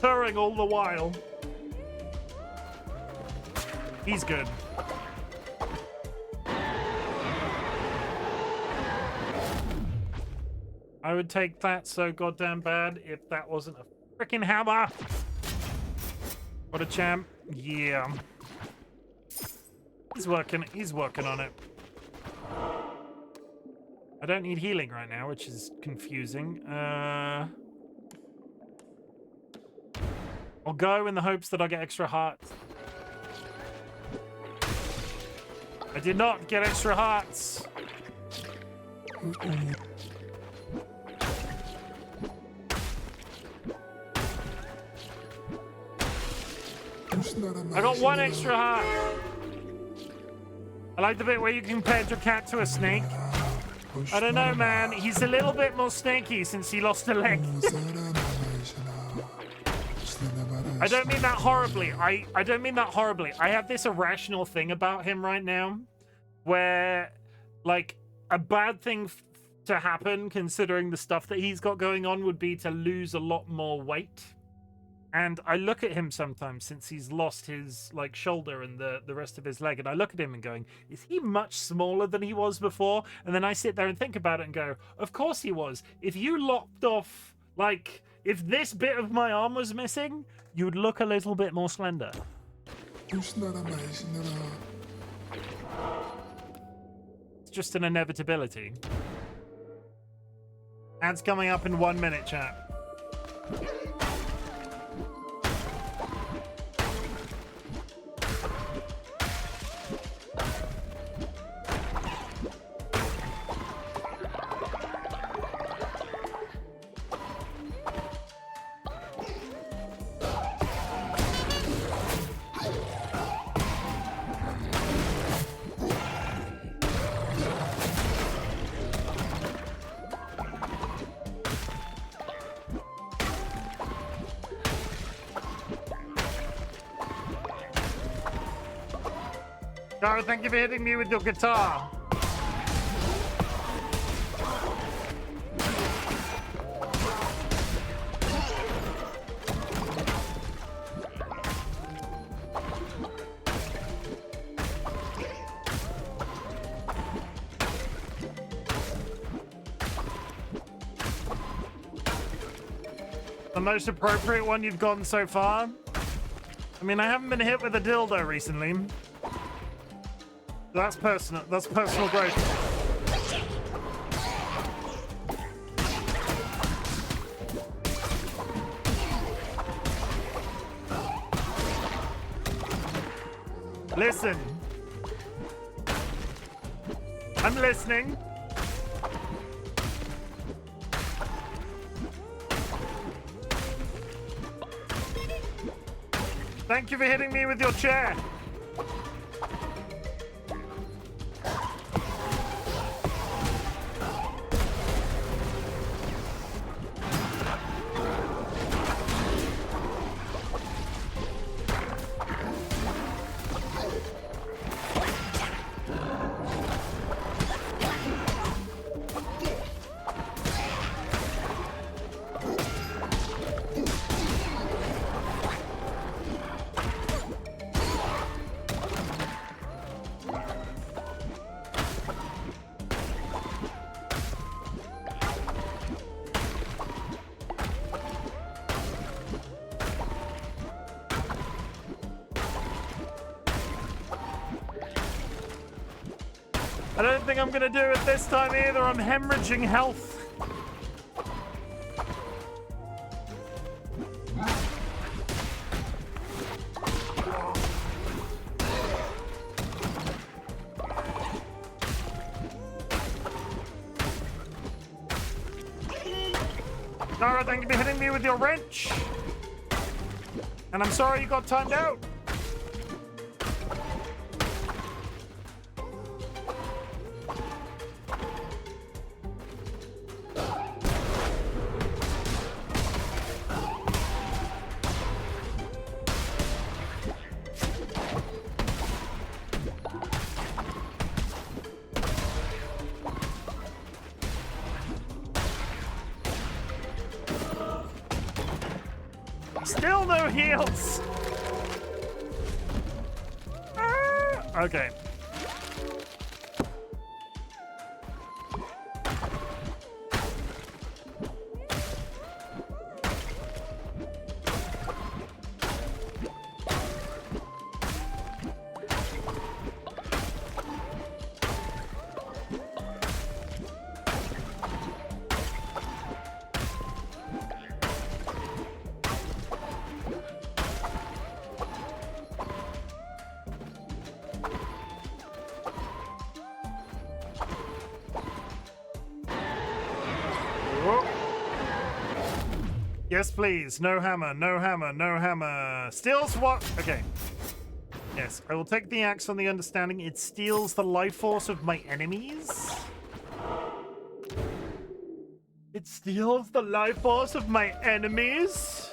Purring all the while. He's good. I would take that so goddamn bad if that wasn't a freaking hammer. What a champ. Yeah. He's working on it. I don't need healing right now, which is confusing. I'll go in the hopes that I get extra hearts. I did not get extra hearts. I got one extra heart. I like the bit where you compared your cat to a snake. I don't know, man. He's a little bit more snaky since he lost a leg. I don't mean that horribly. I don't mean that horribly. I have this irrational thing about him right now where, like, a bad thing to happen, considering the stuff that he's got going on, would be to lose a lot more weight. And I look at him sometimes since he's lost his, like, shoulder and the rest of his leg, and I look at him and going, is he much smaller than he was before? And then I sit there and think about it and go, of course he was. If you lopped off, like, if this bit of my arm was missing, you would look a little bit more slender. It's just an inevitability. Ads coming up in 1 minute, chat. Gara, thank you for hitting me with your guitar. The most appropriate one you've gotten so far? I mean, I haven't been hit with a dildo recently. That's personal. That's personal growth. Listen. I'm listening. Thank you for hitting me with your chair. I don't think I'm gonna do it this time either. I'm hemorrhaging health. Nara, thank you for hitting me with your wrench. And I'm sorry you got timed out. Still no heals. Okay. Yes, please. No hammer, no hammer, no hammer. Steals what? Okay. Yes, I will take the axe on the understanding it steals the life force of my enemies. It steals the life force of my enemies?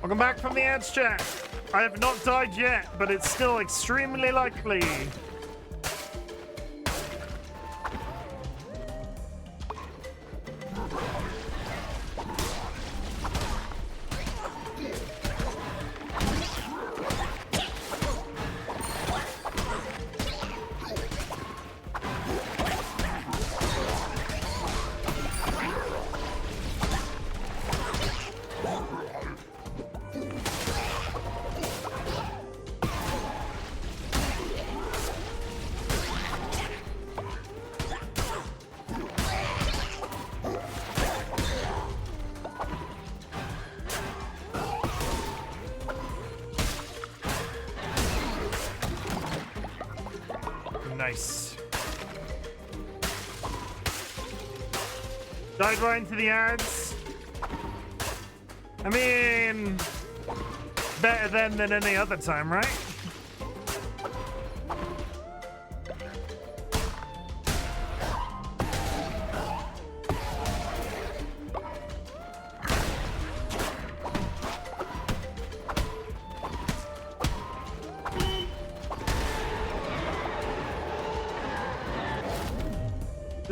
Welcome back from the ads chat. I have not died yet, but it's still extremely likely. Nice. Died right into the ads. I mean, better then than any other time, right?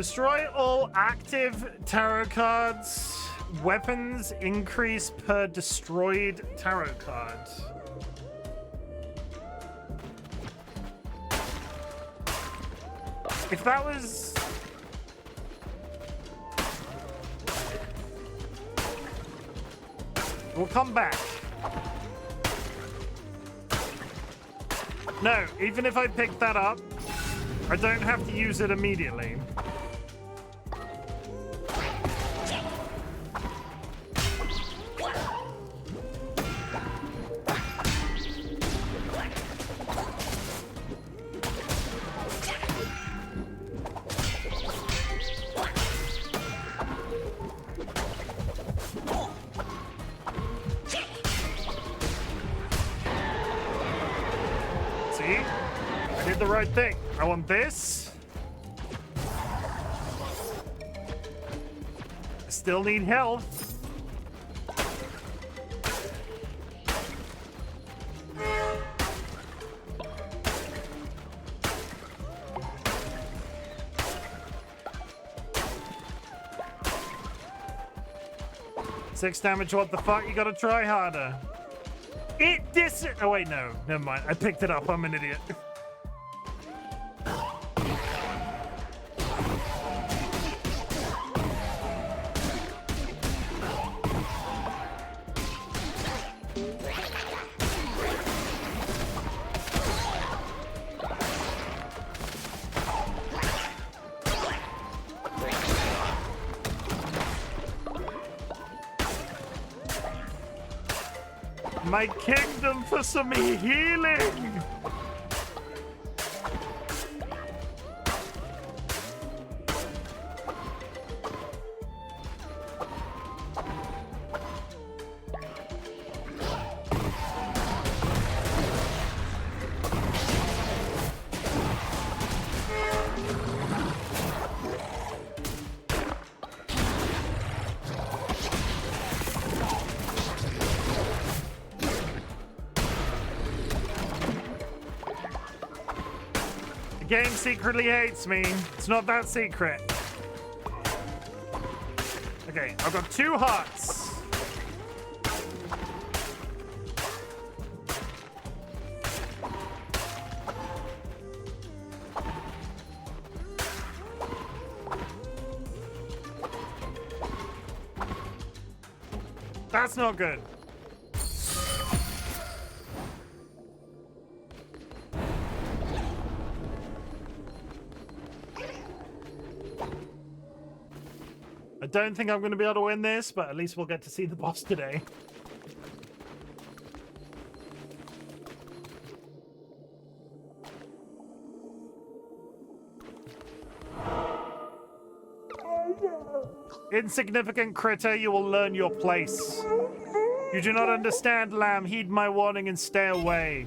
Destroy all active tarot cards. Weapons increase per destroyed tarot card. If that was... We'll come back. No, even if I pick that up, I don't have to use it immediately. I did the right thing. I want this. I still need health. Six damage, what the fuck? You gotta try harder. Oh wait, no. Never mind. I picked it up. I'm an idiot. My kingdom for some healing! The game secretly hates me. It's not that secret. Okay, I've got 2 hearts. That's not good. I don't think I'm going to be able to win this, but at least we'll get to see the boss today. Insignificant critter, you will learn your place. You do not understand, lamb. Heed my warning and stay away.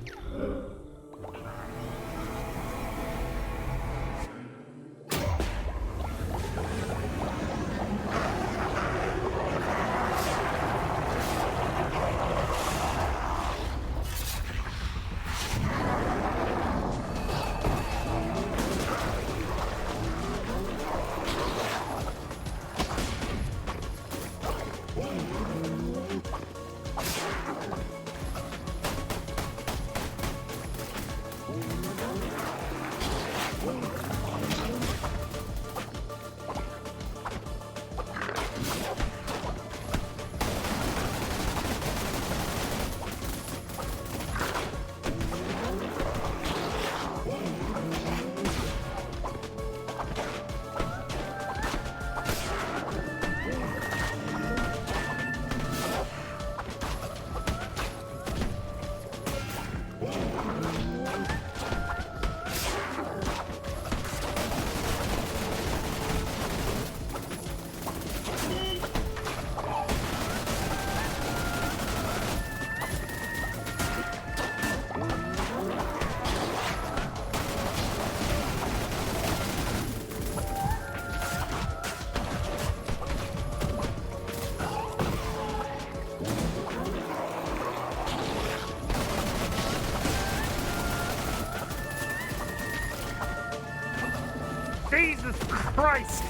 Christ!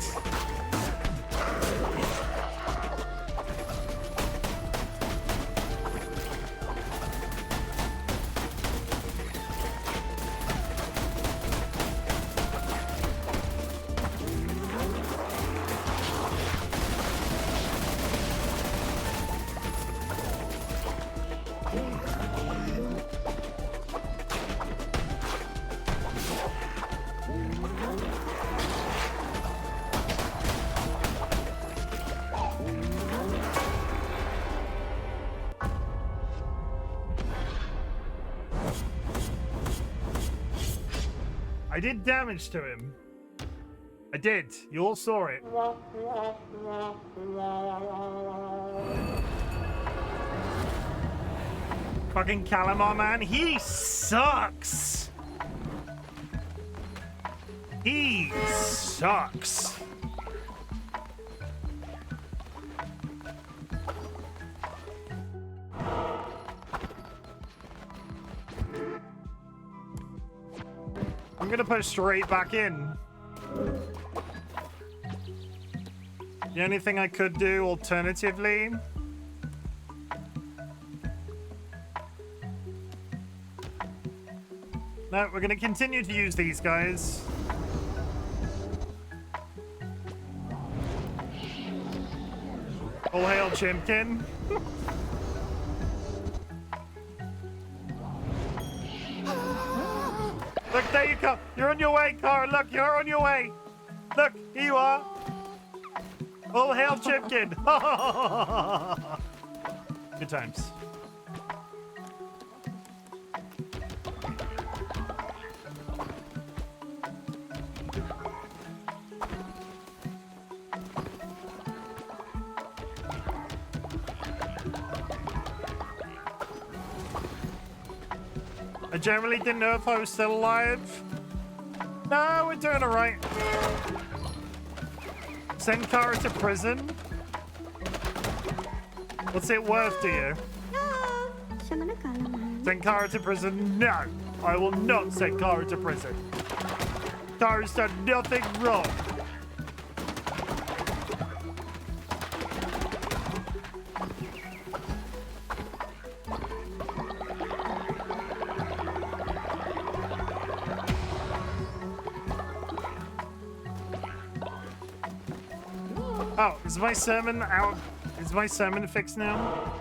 I did damage to him. I did. You all saw it. Fucking Calamar, man. He sucks. He sucks. I'm gonna put straight back in. The only thing I could do alternatively no, we're gonna continue to use these guys. All hail Chimken. Look, there you come. You're on your way, Cara. Look, you're on your way. Look, here you are. All hail Chimken. Good times. I generally didn't know if I was still alive. No, we're doing all right. Send Cara to prison? What's it worth to you? Send Cara to prison? No, I will not send Cara to prison. Cara's done nothing wrong. Oh, is my sermon out? Is my sermon fixed now?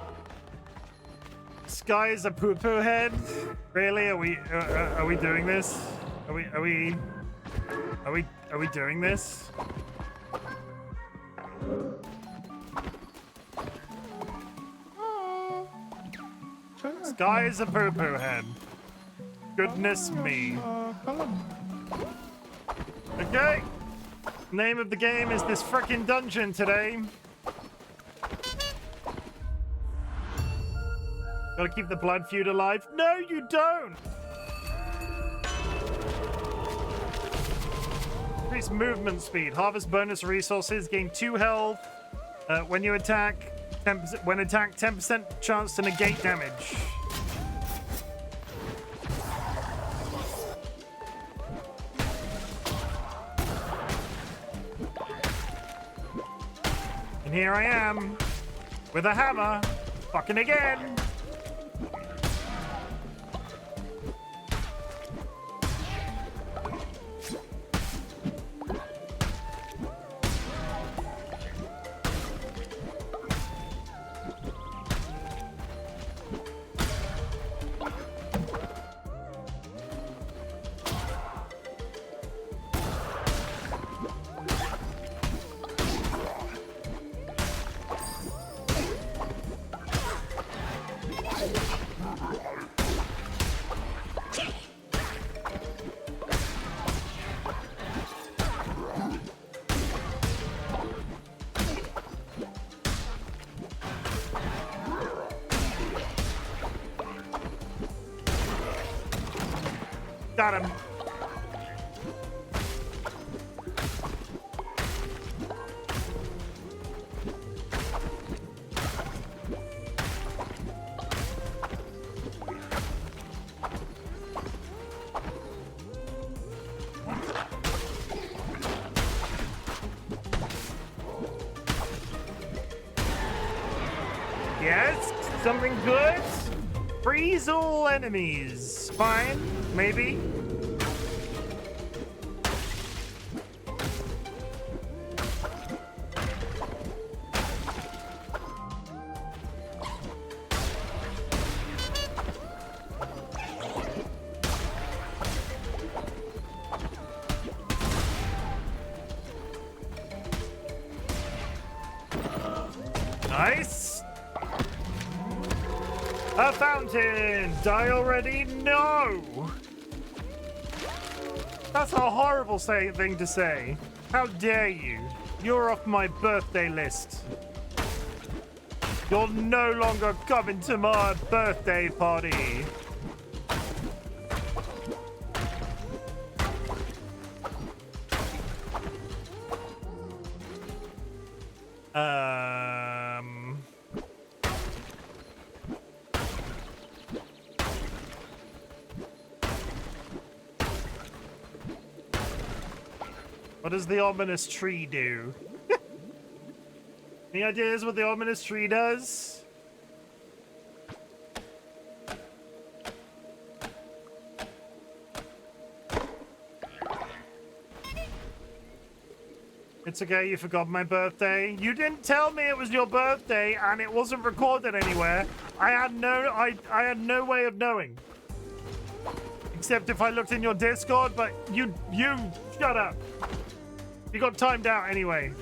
Sky is a poo-poo head. Really? Are we doing this? Are we doing this? Sky is a poo-poo head. Goodness me. Okay. Name of the game is this frickin' dungeon today. Gotta keep the blood feud alive. No, you don't! Increase movement speed. Harvest bonus resources. Gain 2 health. When you attack, 10%, when attacked, 10% chance to negate damage. And here I am, with a hammer, fucking again. Got him. Yes? Something good? Freeze all enemies. Fine. Maybe. Nice. A fountain. Die already? No. That's a horrible thing to say. How dare you? You're off my birthday list. You're no longer coming to my birthday party. What does the ominous tree do? Any ideas what the ominous tree does? It's okay, you forgot my birthday. You didn't tell me it was your birthday, and it wasn't recorded anywhere. I had no way of knowing. Except if I looked in your Discord, but you shut up. You got timed out anyway.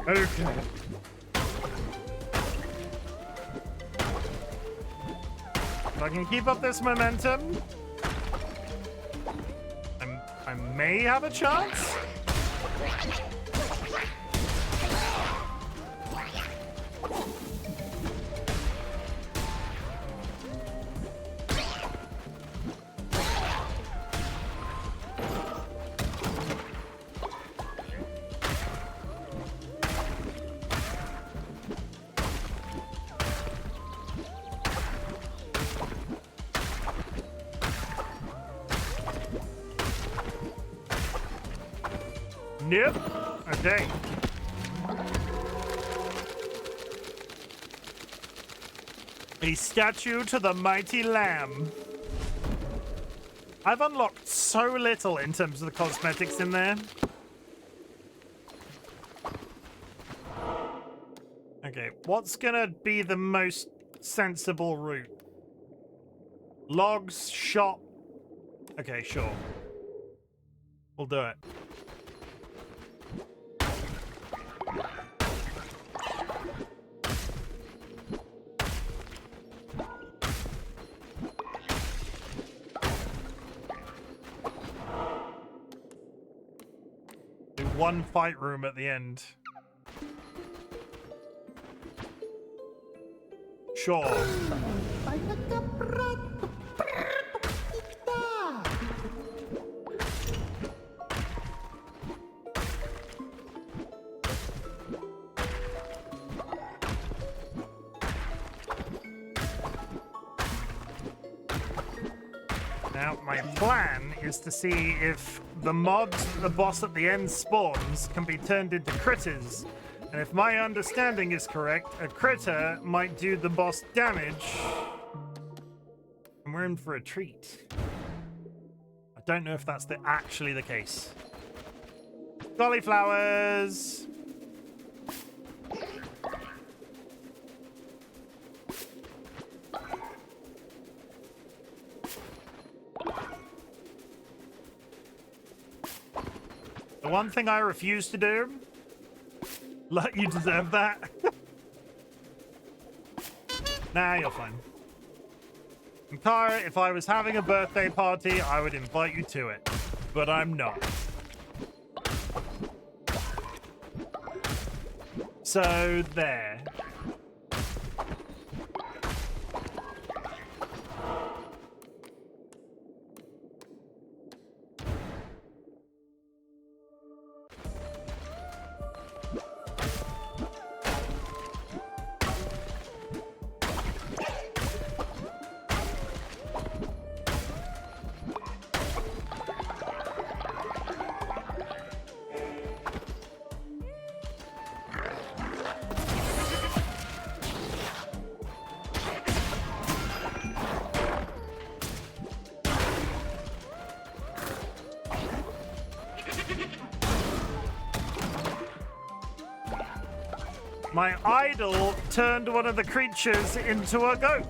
Okay. If I can keep up this momentum, I may have a chance. Nope. Okay. A statue to the mighty lamb. I've unlocked so little in terms of the cosmetics in there. Okay, what's gonna be the most sensible route? Logs, shop. Okay, sure. We'll do it. One fight room at the end. Sure. Now, my plan is to see if the mobs the boss at the end spawns can be turned into critters. And if my understanding is correct, a critter might do the boss damage. And we're in for a treat. I don't know if that's actually the case. Cauliflowers! The one thing I refuse to do, let you deserve that. Nah, you're fine. And Kara, if I was having a birthday party, I would invite you to it. But I'm not. So, there. My idol turned one of the creatures into a goat.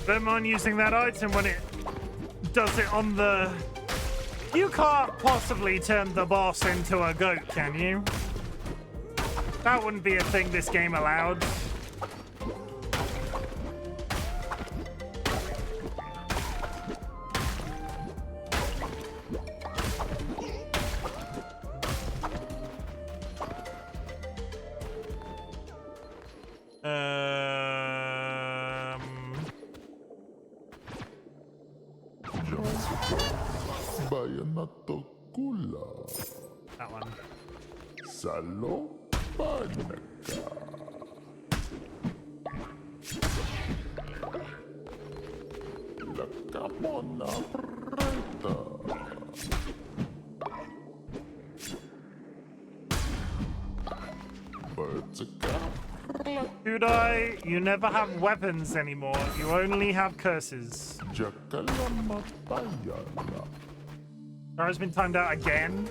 Don't mind using that item when it does it on the... You can't possibly turn the boss into a goat, can you? That wouldn't be a thing this game allowed. That one. Kudai, you never have weapons anymore. You only have curses. Tara's been timed out again.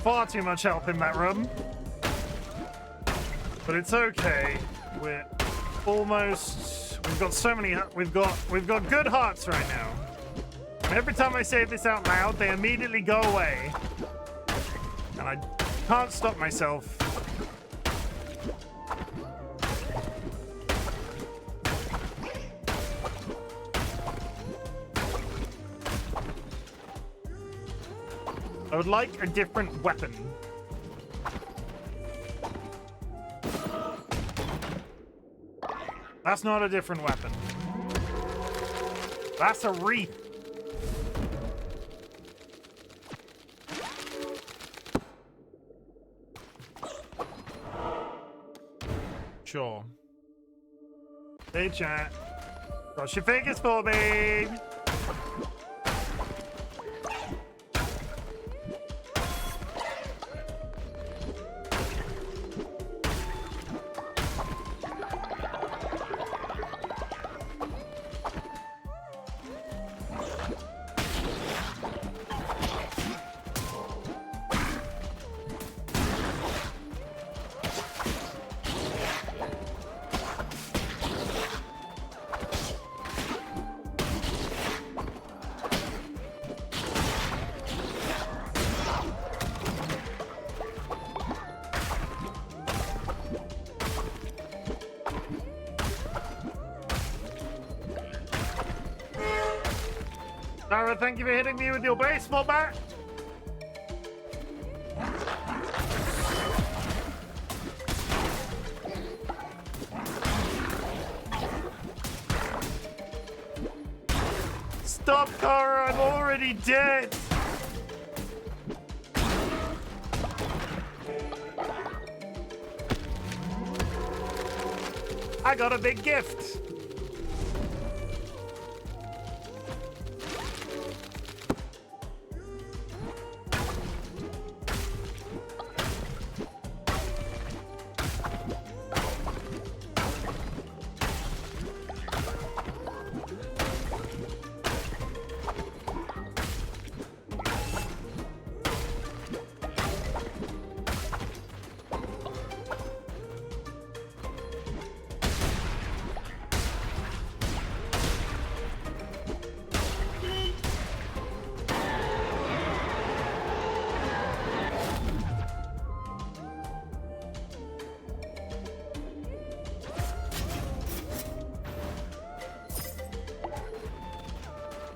Far too much help in that room, but it's okay. We're almost. We've got so many. We've got good hearts right now. And every time I say this out loud, they immediately go away, and I can't stop myself. I would like a different weapon. That's not a different weapon. That's a wreath. Sure. Hey, chat. Cross your fingers for me. Sarah, thank you for hitting me with your baseball bat. Stop, Kara, I'm already dead. I got a big gift.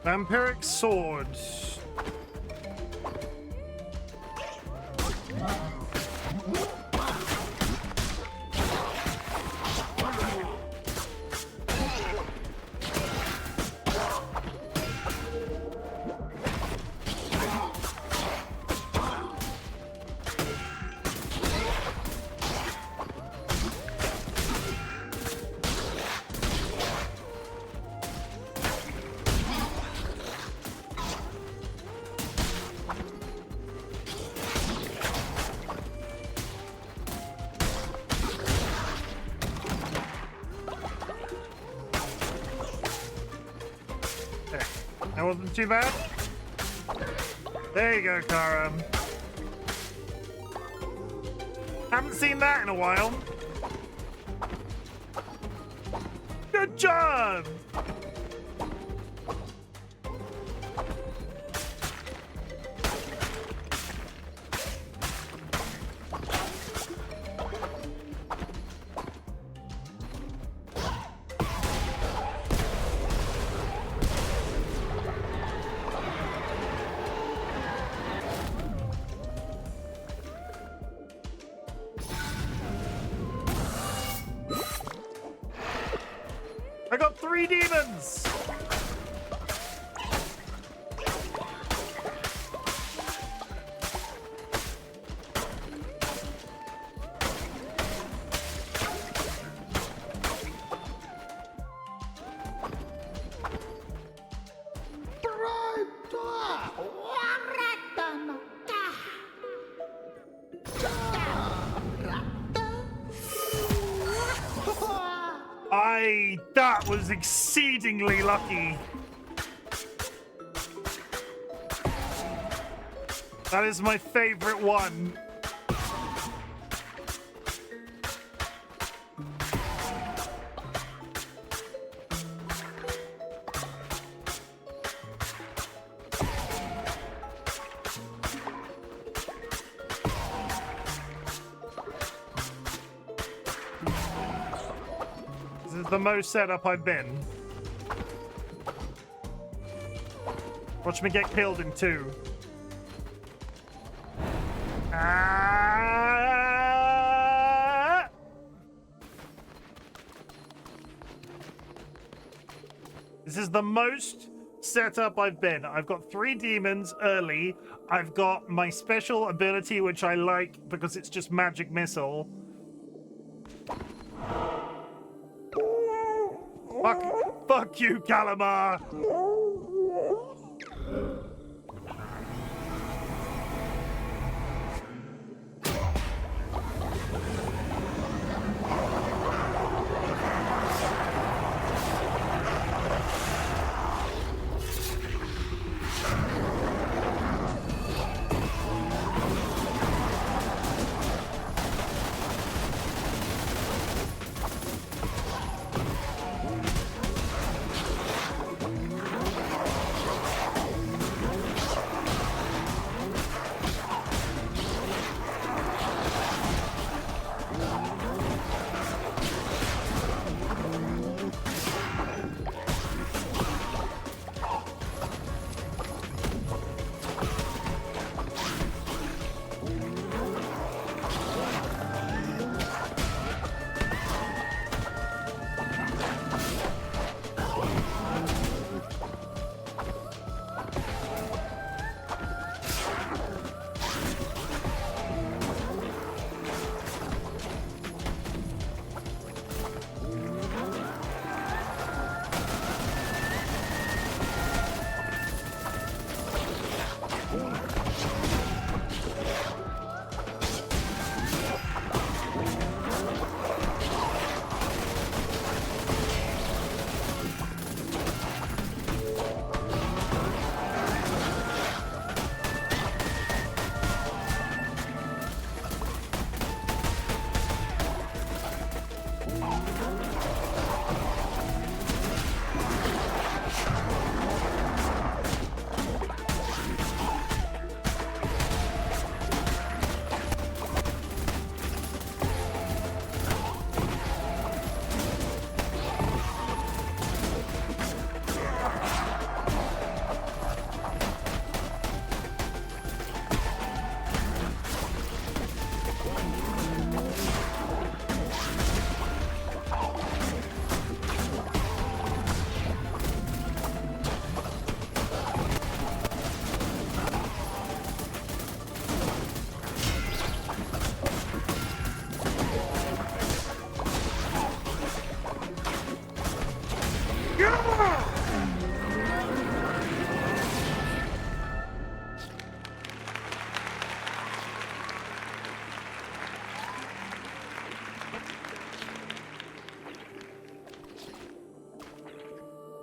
Vampiric sword. That wasn't too bad. There you go, Kara. Haven't seen that in a while. Good job! I got 3 demons! That was exceedingly lucky. That is my favorite one. The most setup I've been. Watch me get killed in 2. This is the most setup I've been. I've got 3 demons early. I've got my special ability, which I like because it's just magic missile. Fuck you, Calamar!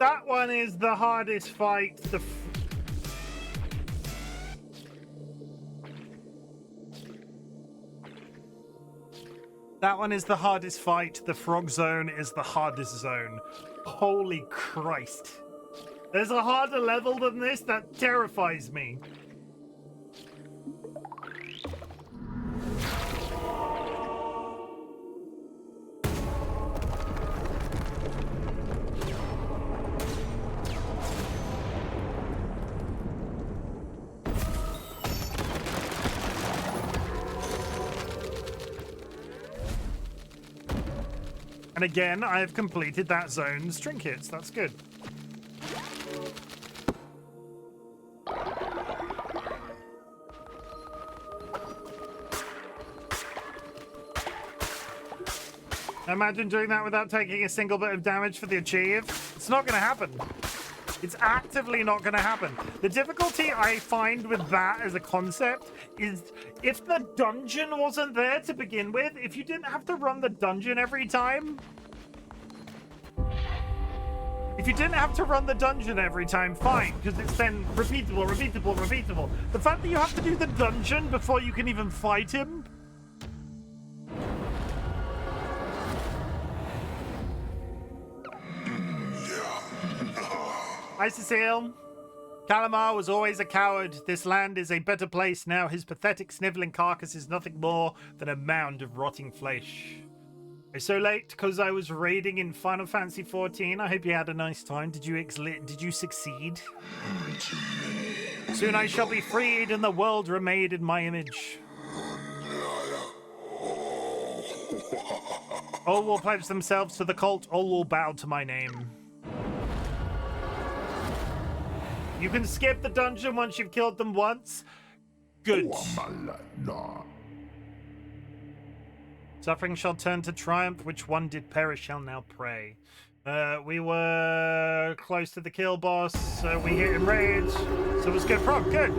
That one is the hardest fight. That one is the hardest fight. The frog zone is the hardest zone. Holy Christ. There's a harder level than this? That terrifies me. And again, I have completed that zone's trinkets. That's good. Imagine doing that without taking a single bit of damage for the achieve. It's not going to happen. It's actively not going to happen. The difficulty I find with that as a concept is if the dungeon wasn't there to begin with, if you didn't have to run the dungeon every time. If you didn't have to run the dungeon every time, fine, because it's then repeatable, repeatable, repeatable. The fact that you have to do the dungeon before you can even fight him. Hi, Cecile. Calamar was always a coward. This land is a better place now. His pathetic sniveling carcass is nothing more than a mound of rotting flesh. It's so late because I was raiding in Final Fantasy XIV. I hope you had a nice time. Did you succeed? Soon I shall be freed and the world remade in my image. All will pledge themselves to the cult. All will bow to my name. You can skip the dungeon once you've killed them once. Good. Suffering shall turn to triumph. Which one did perish shall now pray. We were close to the kill boss, so we hit in rage. So it was good prog. Good.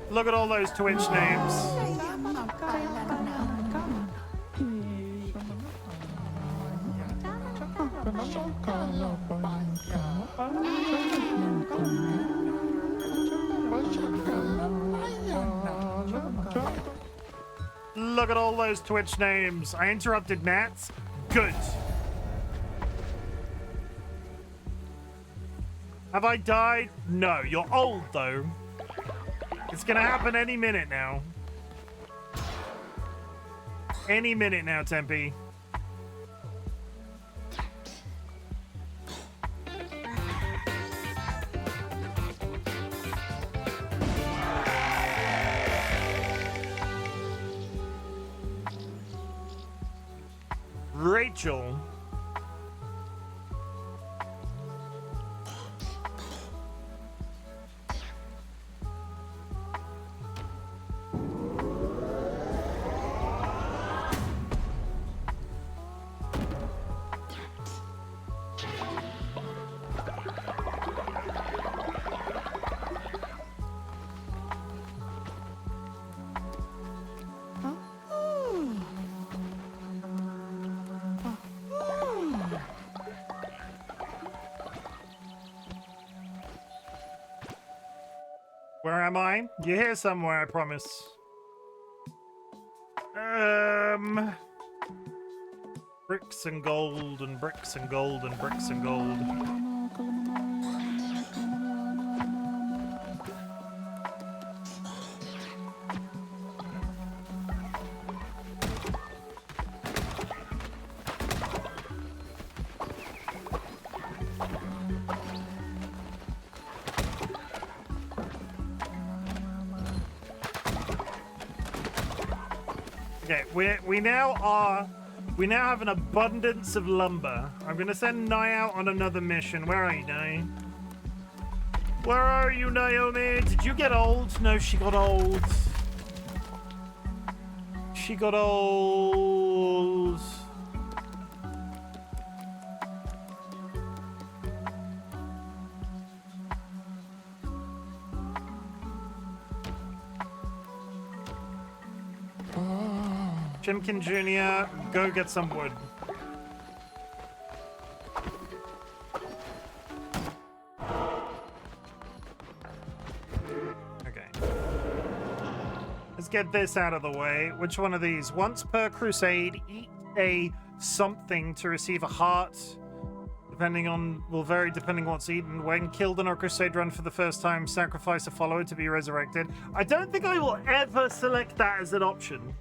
Look at all those Twitch names. Look at all those Twitch names. I interrupted Nats. Good. Have I died? No. You're old, though. It's gonna happen any minute now. Any minute now, Tempe. Rachel. Where am I? You're here somewhere, I promise. Bricks and gold and bricks and gold and bricks and gold. Okay, we now have an abundance of lumber. I'm gonna send Nye out on another mission. Where are you, Nye? Where are you, Naomi? Did you get old? No, she got old. She got old. Chimken Jr., go get some wood. Okay. Let's get this out of the way. Which one of these? Once per crusade, eat a something to receive a heart. Will vary depending on what's eaten. When killed on a crusade run for the first time, sacrifice a follower to be resurrected. I don't think I will ever select that as an option.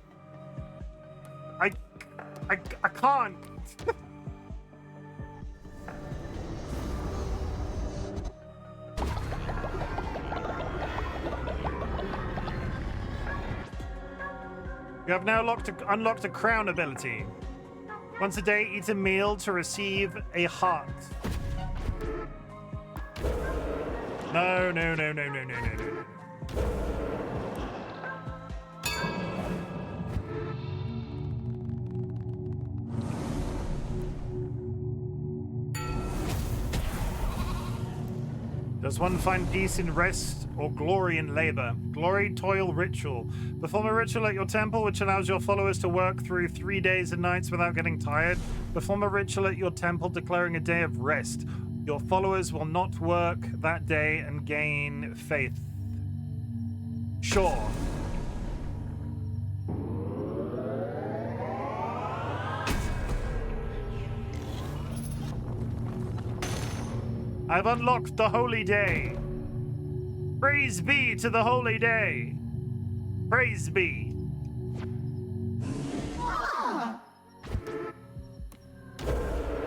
I can't. You have now unlocked a crown ability. Once a day, eat a meal to receive a heart. No. Does one find peace in rest or glory in labor? Glory, toil, ritual. Perform a ritual at your temple which allows your followers to work through 3 days and nights without getting tired. Perform a ritual at your temple declaring a day of rest. Your followers will not work that day and gain faith. Sure. I've unlocked the holy day. Praise be to the holy day. Praise be.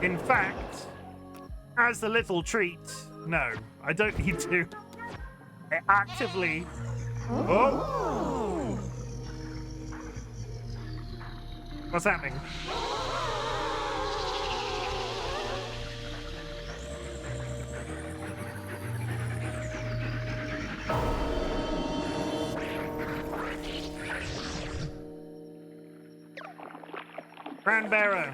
In fact, as a little treat, no, I don't need to actively. Oh! What's happening? Cranbearer.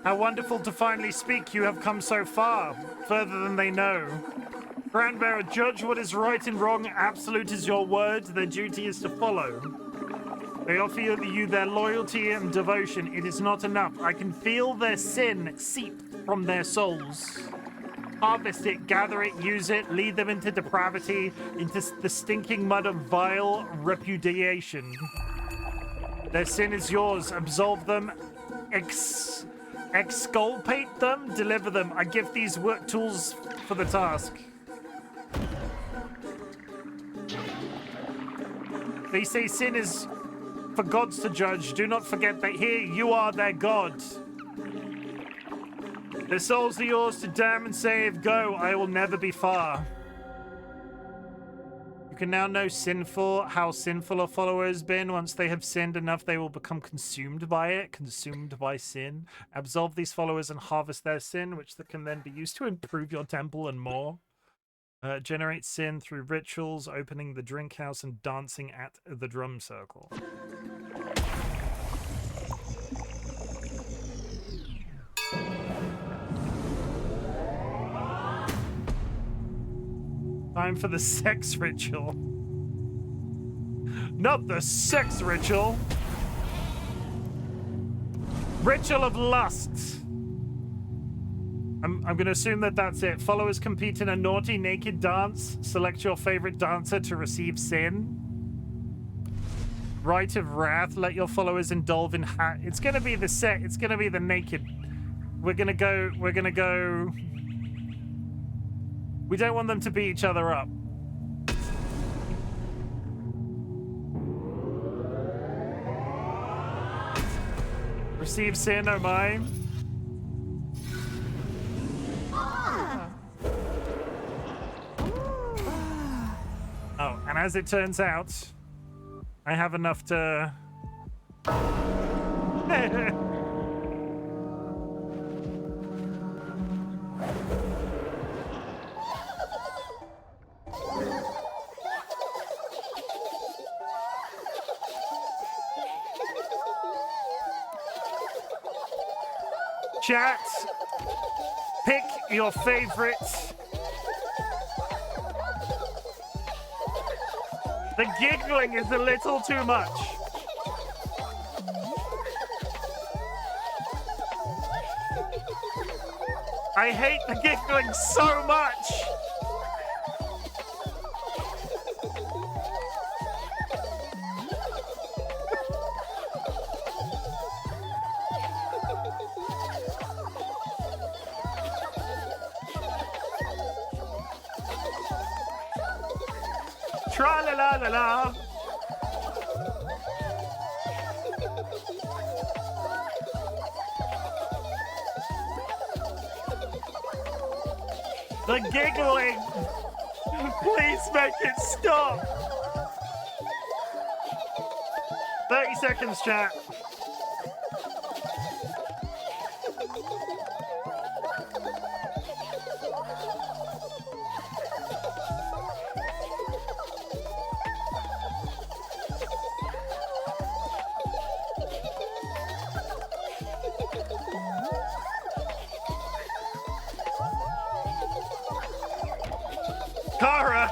How wonderful to finally speak. You have come so far, further than they know. Cranbearer, judge what is right and wrong. Absolute is your word. Their duty is to follow. They offer you their loyalty and devotion. It is not enough. I can feel their sin seep from their souls. Harvest it, gather it, use it, lead them into depravity, into the stinking mud of vile repudiation. Their sin is yours. Absolve them, exculpate them, deliver them. I give these work tools for the task. They say sin is for gods to judge. Do not forget that here you are their god. Their souls are yours to damn and save. Go, I will never be far. You can now know how sinful a follower has been. Once they have sinned enough, they will become consumed by it, consumed by sin. Absolve these followers and harvest their sin, which can then be used to improve your temple and more. Generate sin through rituals, opening the drink house, and dancing at the drum circle. Time for the sex ritual. Not the sex ritual. Ritual of lust. I'm going to assume that that's it. Followers compete in a naughty naked dance. Select your favorite dancer to receive sin. Rite of wrath. Let your followers indulge in it's going to be the set. It's going to be the naked. We're going to go. We don't want them to beat each other up. Receive sin, oh my. Oh, and as it turns out, I have enough to... Chat, pick your favorite. The giggling is a little too much. I hate the giggling so much. Tra la la la la. The giggling! Please make it stop! 30 seconds, chat. Kara!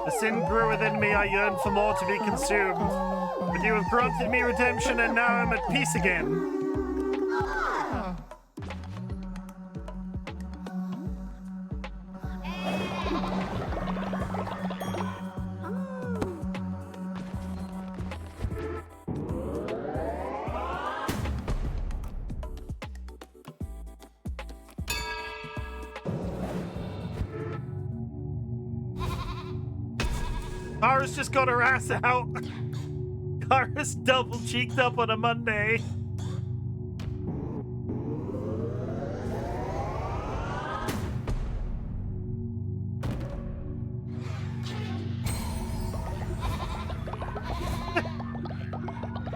The sin grew within me, I yearned for more to be consumed. But you have granted me redemption, and now I'm at peace again. Kara's just got her ass out. Kara's double cheeked up on a Monday.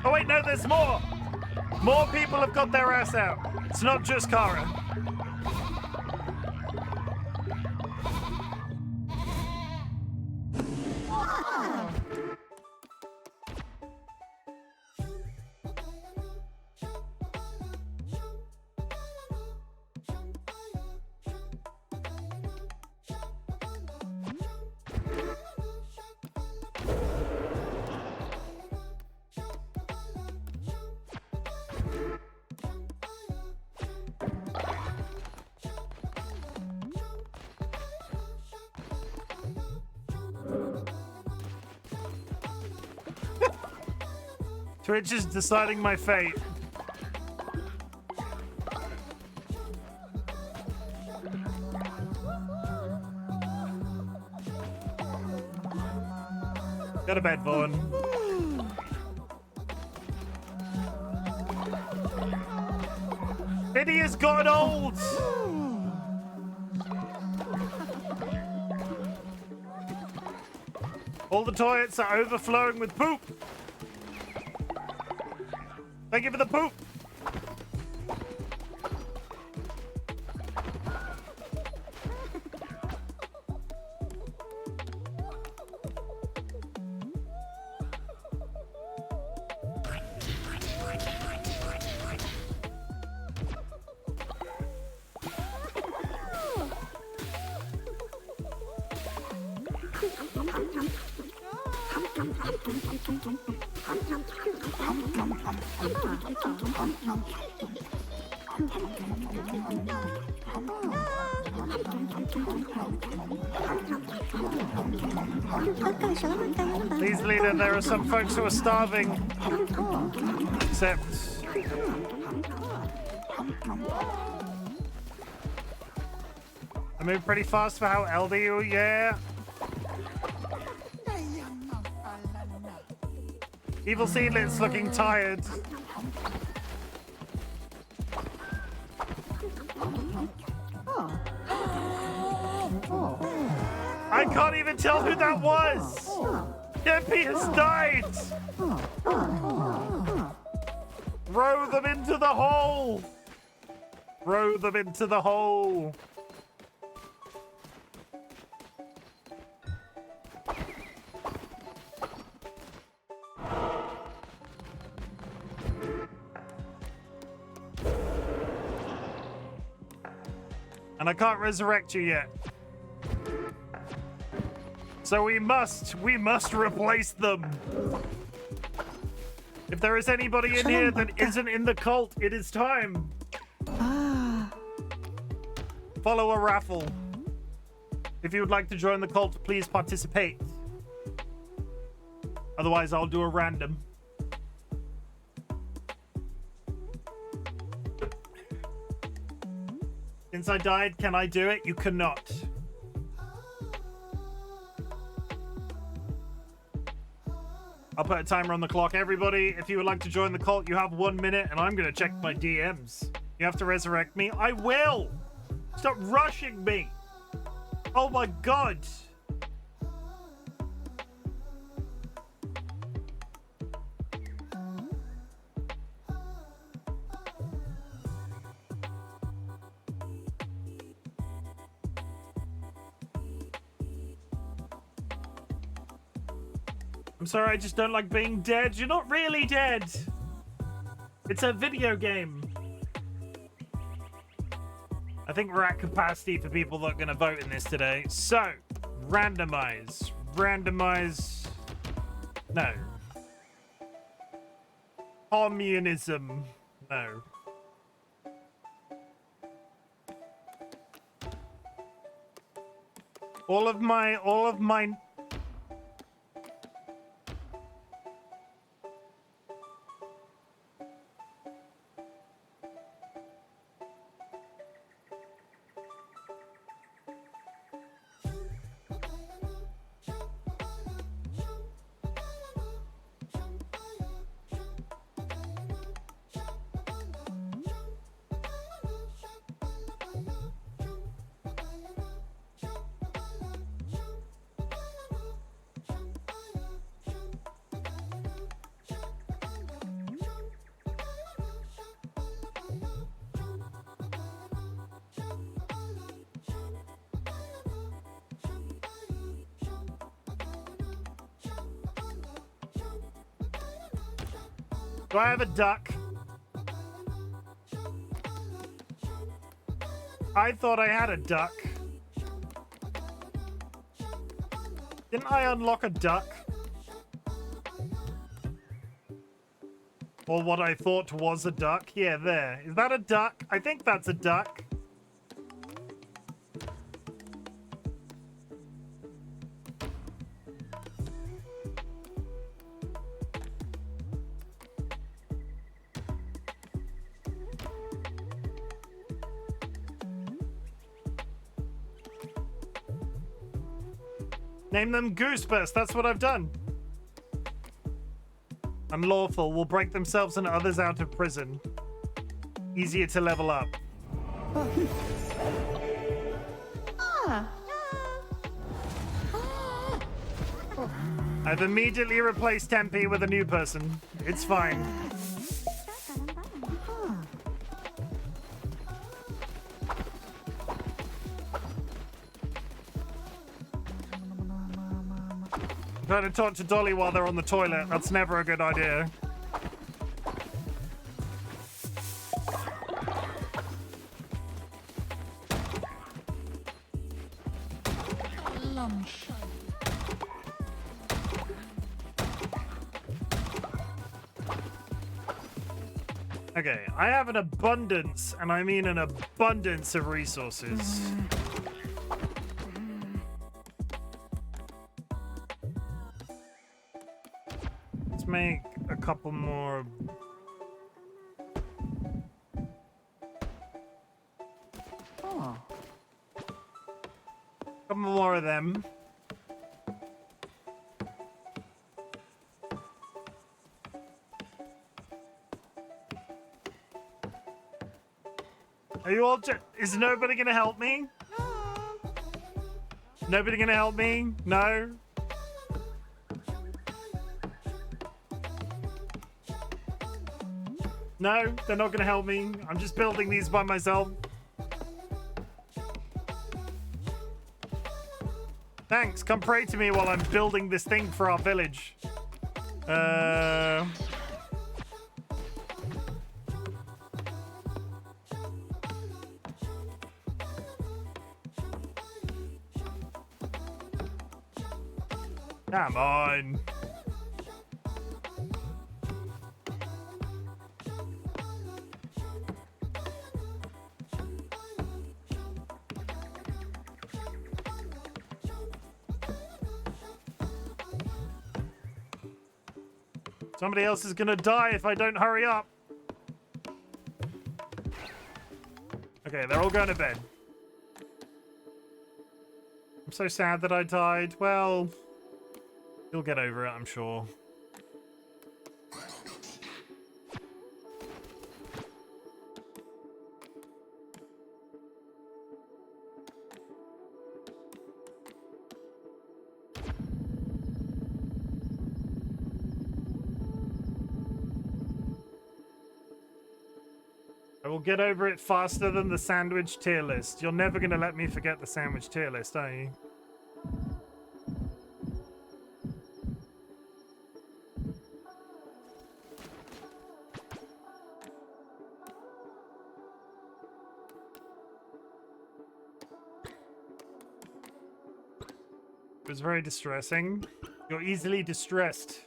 Oh wait, no, there's more. More people have got their ass out. It's not just Kara. Twitch is deciding my fate. Go to bed, Vaughn. Biddy has gone old! All the toilets are overflowing with poop! Thank you for the poop! Please, leader, there are some folks who are starving. Except... I move pretty fast for how LD you, yeah. Evil Seedlit's looking tired. I can't even tell who that was! Gempi has died! Row them into the hole! Row them into the hole! And I can't resurrect you yet. So we must replace them. If there is anybody in here that isn't in the cult, it is time. Follow a raffle. If you would like to join the cult, please participate. Otherwise, I'll do a random. Since I died, can I do it? You cannot. I'll put a timer on the clock. Everybody, if you would like to join the cult, you have 1 minute, and I'm going to check my DMs. You have to resurrect me. I will! Stop rushing me! Oh my god! I'm sorry, I just don't like being dead. You're not really dead. It's a video game. I think we're at capacity for people that are going to vote in this today. So, randomize. Randomize. No. Communism. No. All of my Do I have a duck? I thought I had a duck. Didn't I unlock a duck? Or what I thought was a duck? Yeah, there. Is that a duck? I think that's a duck. Name them Gooseburst. That's what I've done. Unlawful. Will break themselves and others out of prison. Easier to level up. I've immediately replaced Tempe with a new person. It's fine. Try to talk to Dolly while they're on the toilet. That's never a good idea. Lunch. Okay, I have an abundance, and I mean an abundance of resources. Let's make a couple more. Oh. Couple more of them. Are you all is nobody gonna help me? Nobody gonna help me? No? No, they're not gonna help me. I'm just building these by myself. Thanks, come pray to me while I'm building this thing for our village. Come on. Somebody else is gonna die if I don't hurry up. Okay, they're all going to bed. I'm so sad that I died. Well, you'll get over it, I'm sure. I will get over it faster than the sandwich tier list. You're never going to let me forget the sandwich tier list, are you? It was very distressing. You're easily distressed.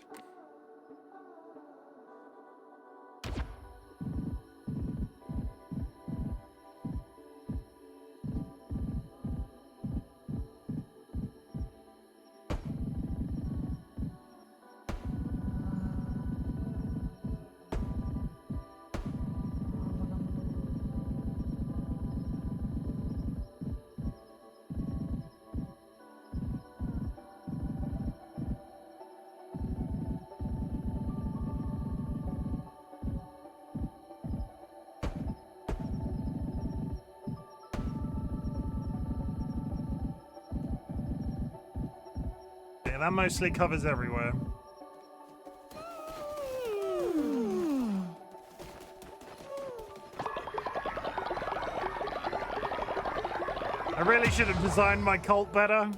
Yeah, that mostly covers everywhere. I really should have designed my cult better.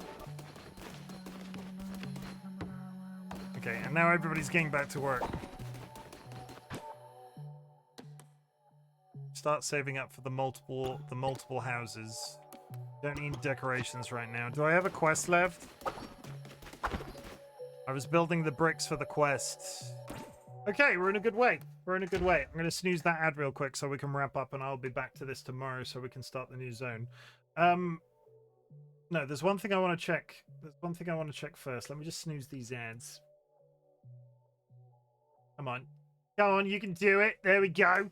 Okay, and now everybody's getting back to work. Start saving up for the multiple houses. Don't need decorations right now. Do I have a quest left? I was building the bricks for the quest. Okay, we're in a good way. We're in a good way. I'm going to snooze that ad real quick so we can wrap up, and I'll be back to this tomorrow so we can start the new zone. No, there's one thing I want to check. There's one thing I want to check first. Let me just snooze these ads. Come on. Come on, you can do it. There we go.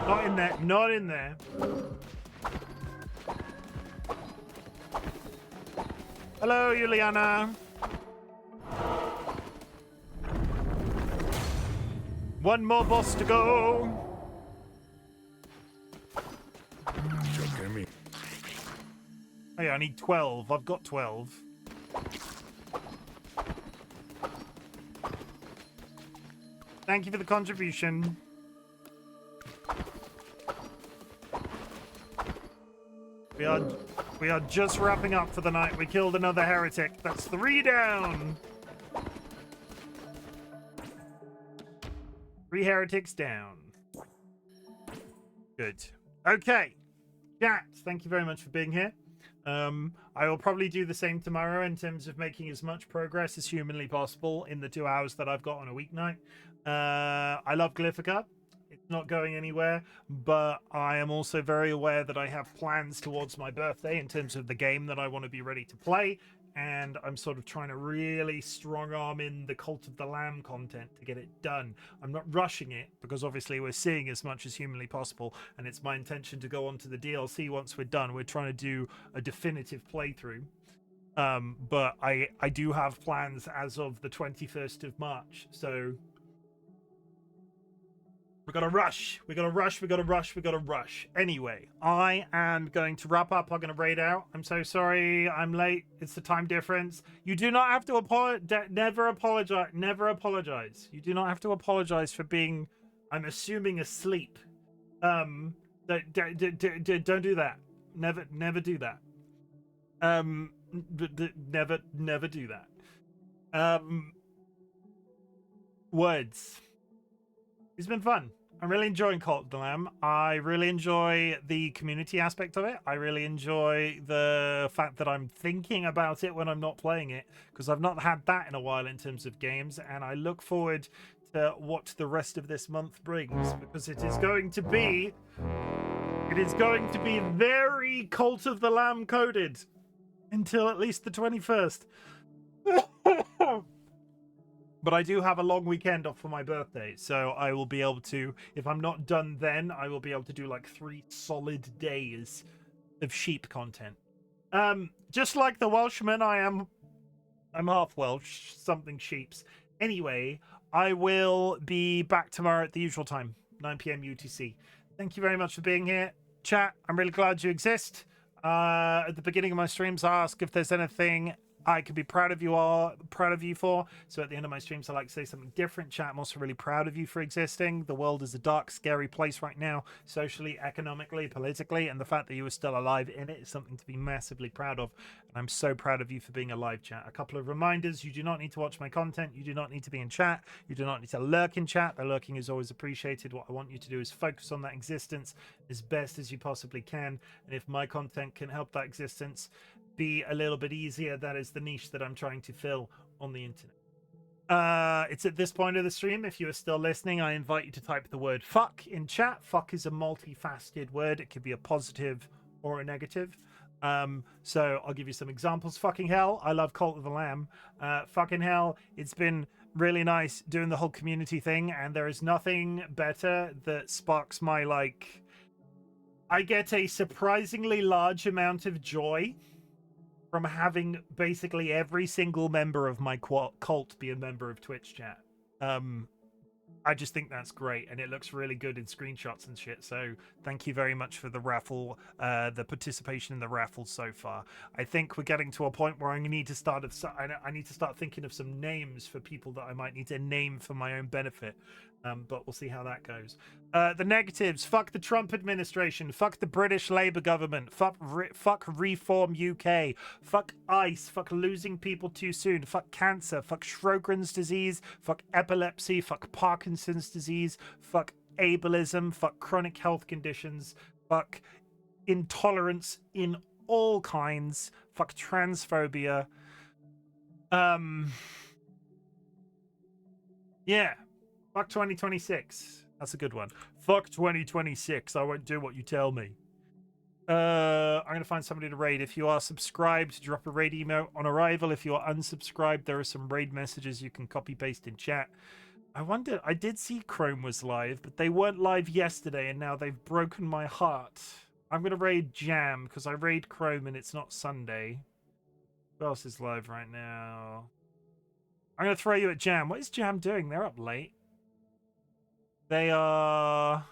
Not in there. Not in there. Hello, Juliana. One more boss to go. Oh yeah, I need 12. I've got 12. Thank you for the contribution. We are just wrapping up for the night. We killed another heretic. That's 3 down. 3 heretics down. Good. Okay. Chat, thank you very much for being here. I will probably do the same tomorrow in terms of making as much progress as humanly possible in the 2 hours that I've got on a weeknight. I love Glyphica. It's not going anywhere, but I am also very aware that I have plans towards my birthday in terms of the game that I want to be ready to play, and I'm sort of trying to really strong arm in the Cult of the Lamb content to get it done. I'm not rushing it because obviously we're seeing as much as humanly possible, and it's my intention to go on to the DLC once we're done. We're trying to do a definitive playthrough. But I do have plans as of the 21st of March, so we gotta rush. We gotta rush. We gotta rush. We gotta rush. Anyway, I am going to wrap up. I'm gonna raid out. I'm so sorry. I'm late. It's the time difference. You do not have to apologize. Never apologize. Never apologize. You do not have to apologize for being, I'm assuming, asleep. Don't do that. Never do that. Never do that. Words. It's been fun. I'm really enjoying Cult of the Lamb. I really enjoy the community aspect of it. I really enjoy the fact that I'm thinking about it when I'm not playing it, because I've not had that in a while in terms of games, and I look forward to what the rest of this month brings, because it is going to be very Cult of the Lamb coded until at least the 21st. But I do have a long weekend off for my birthday, so I will be able to, if I'm not done then, I will be able to do like 3 solid days of sheep content. Just like the Welshman, I'm half Welsh, something sheeps. Anyway, I will be back tomorrow at the usual time, 9 p.m. UTC. Thank you very much for being here. Chat, I'm really glad you exist. At the beginning of my streams, I ask if there's anything I could be proud of you for. So at the end of my streams, I like to say something different. Chat, I'm also really proud of you for existing. The world is a dark, scary place right now, socially, economically, politically, and the fact that you are still alive in it is something to be massively proud of. And I'm so proud of you for being alive, chat. A couple of reminders: you do not need to watch my content. You do not need to be in chat. You do not need to lurk in chat. The lurking is always appreciated. What I want you to do is focus on that existence as best as you possibly can. And if my content can help that existence be a little bit easier, that is the niche that I'm trying to fill on the internet. It's at this point of the stream, if you are still listening, I invite you to type the word fuck in chat. Fuck is a multifaceted word. It could be a positive or a negative. So I'll give you some examples. Fucking hell, I love Cult of the Lamb. Fucking hell, it's been really nice doing the whole community thing, and there is nothing better that sparks my, like, I get a surprisingly large amount of joy from having basically every single member of my cult be a member of Twitch chat. I just think that's great, and it looks really good in screenshots and shit. So thank you very much for the raffle, the participation in the raffle so far. I think we're getting to a point where I need to start thinking of some names for people that I might need to name for my own benefit. But we'll see how that goes. The negatives: fuck the Trump administration, fuck the British Labour government, fuck Reform UK, fuck ICE, fuck losing people too soon, fuck cancer, fuck Sjogren's disease, fuck epilepsy, fuck Parkinson's disease, fuck ableism, fuck chronic health conditions, fuck intolerance in all kinds, fuck transphobia. Yeah. Fuck 2026. That's a good one. Fuck 2026. I won't do what you tell me. I'm going to find somebody to raid. If you are subscribed, drop a raid email on arrival. If you are unsubscribed, there are some raid messages you can copy paste in chat. I wonder, I did see Chrome was live, but they weren't live yesterday, and now they've broken my heart. I'm going to raid Jam, because I raid Chrome and it's not Sunday. Who else is live right now? I'm going to throw you at Jam. What is Jam doing? They're up late. They are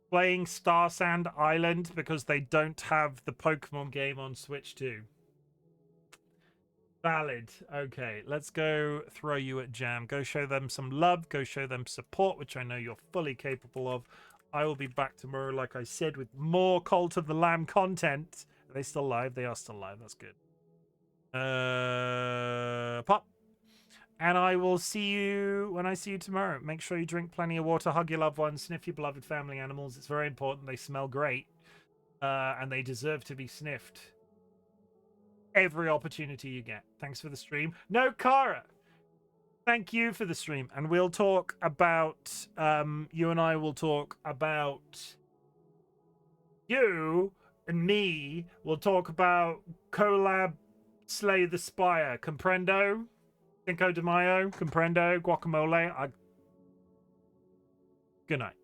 playing Star Sand Island because they don't have the Pokemon game on Switch 2. Valid. Okay, let's go throw you at Jam. Go show them some love. Go show them support, which I know you're fully capable of. I will be back tomorrow, like I said, with more Cult of the Lamb content. Are they still live? They are still live. That's good. Pop. And I will see you when I see you tomorrow. Make sure you drink plenty of water, hug your loved ones, sniff your beloved family animals. It's very important. They smell great. And they deserve to be sniffed. Every opportunity you get. Thanks for the stream. No, Kara! Thank you for the stream. And we'll talk about... you and I will talk about... You and me will talk about collab Slay the Spire. Comprendo? Cinco de Mayo, comprendo, guacamole. Good night.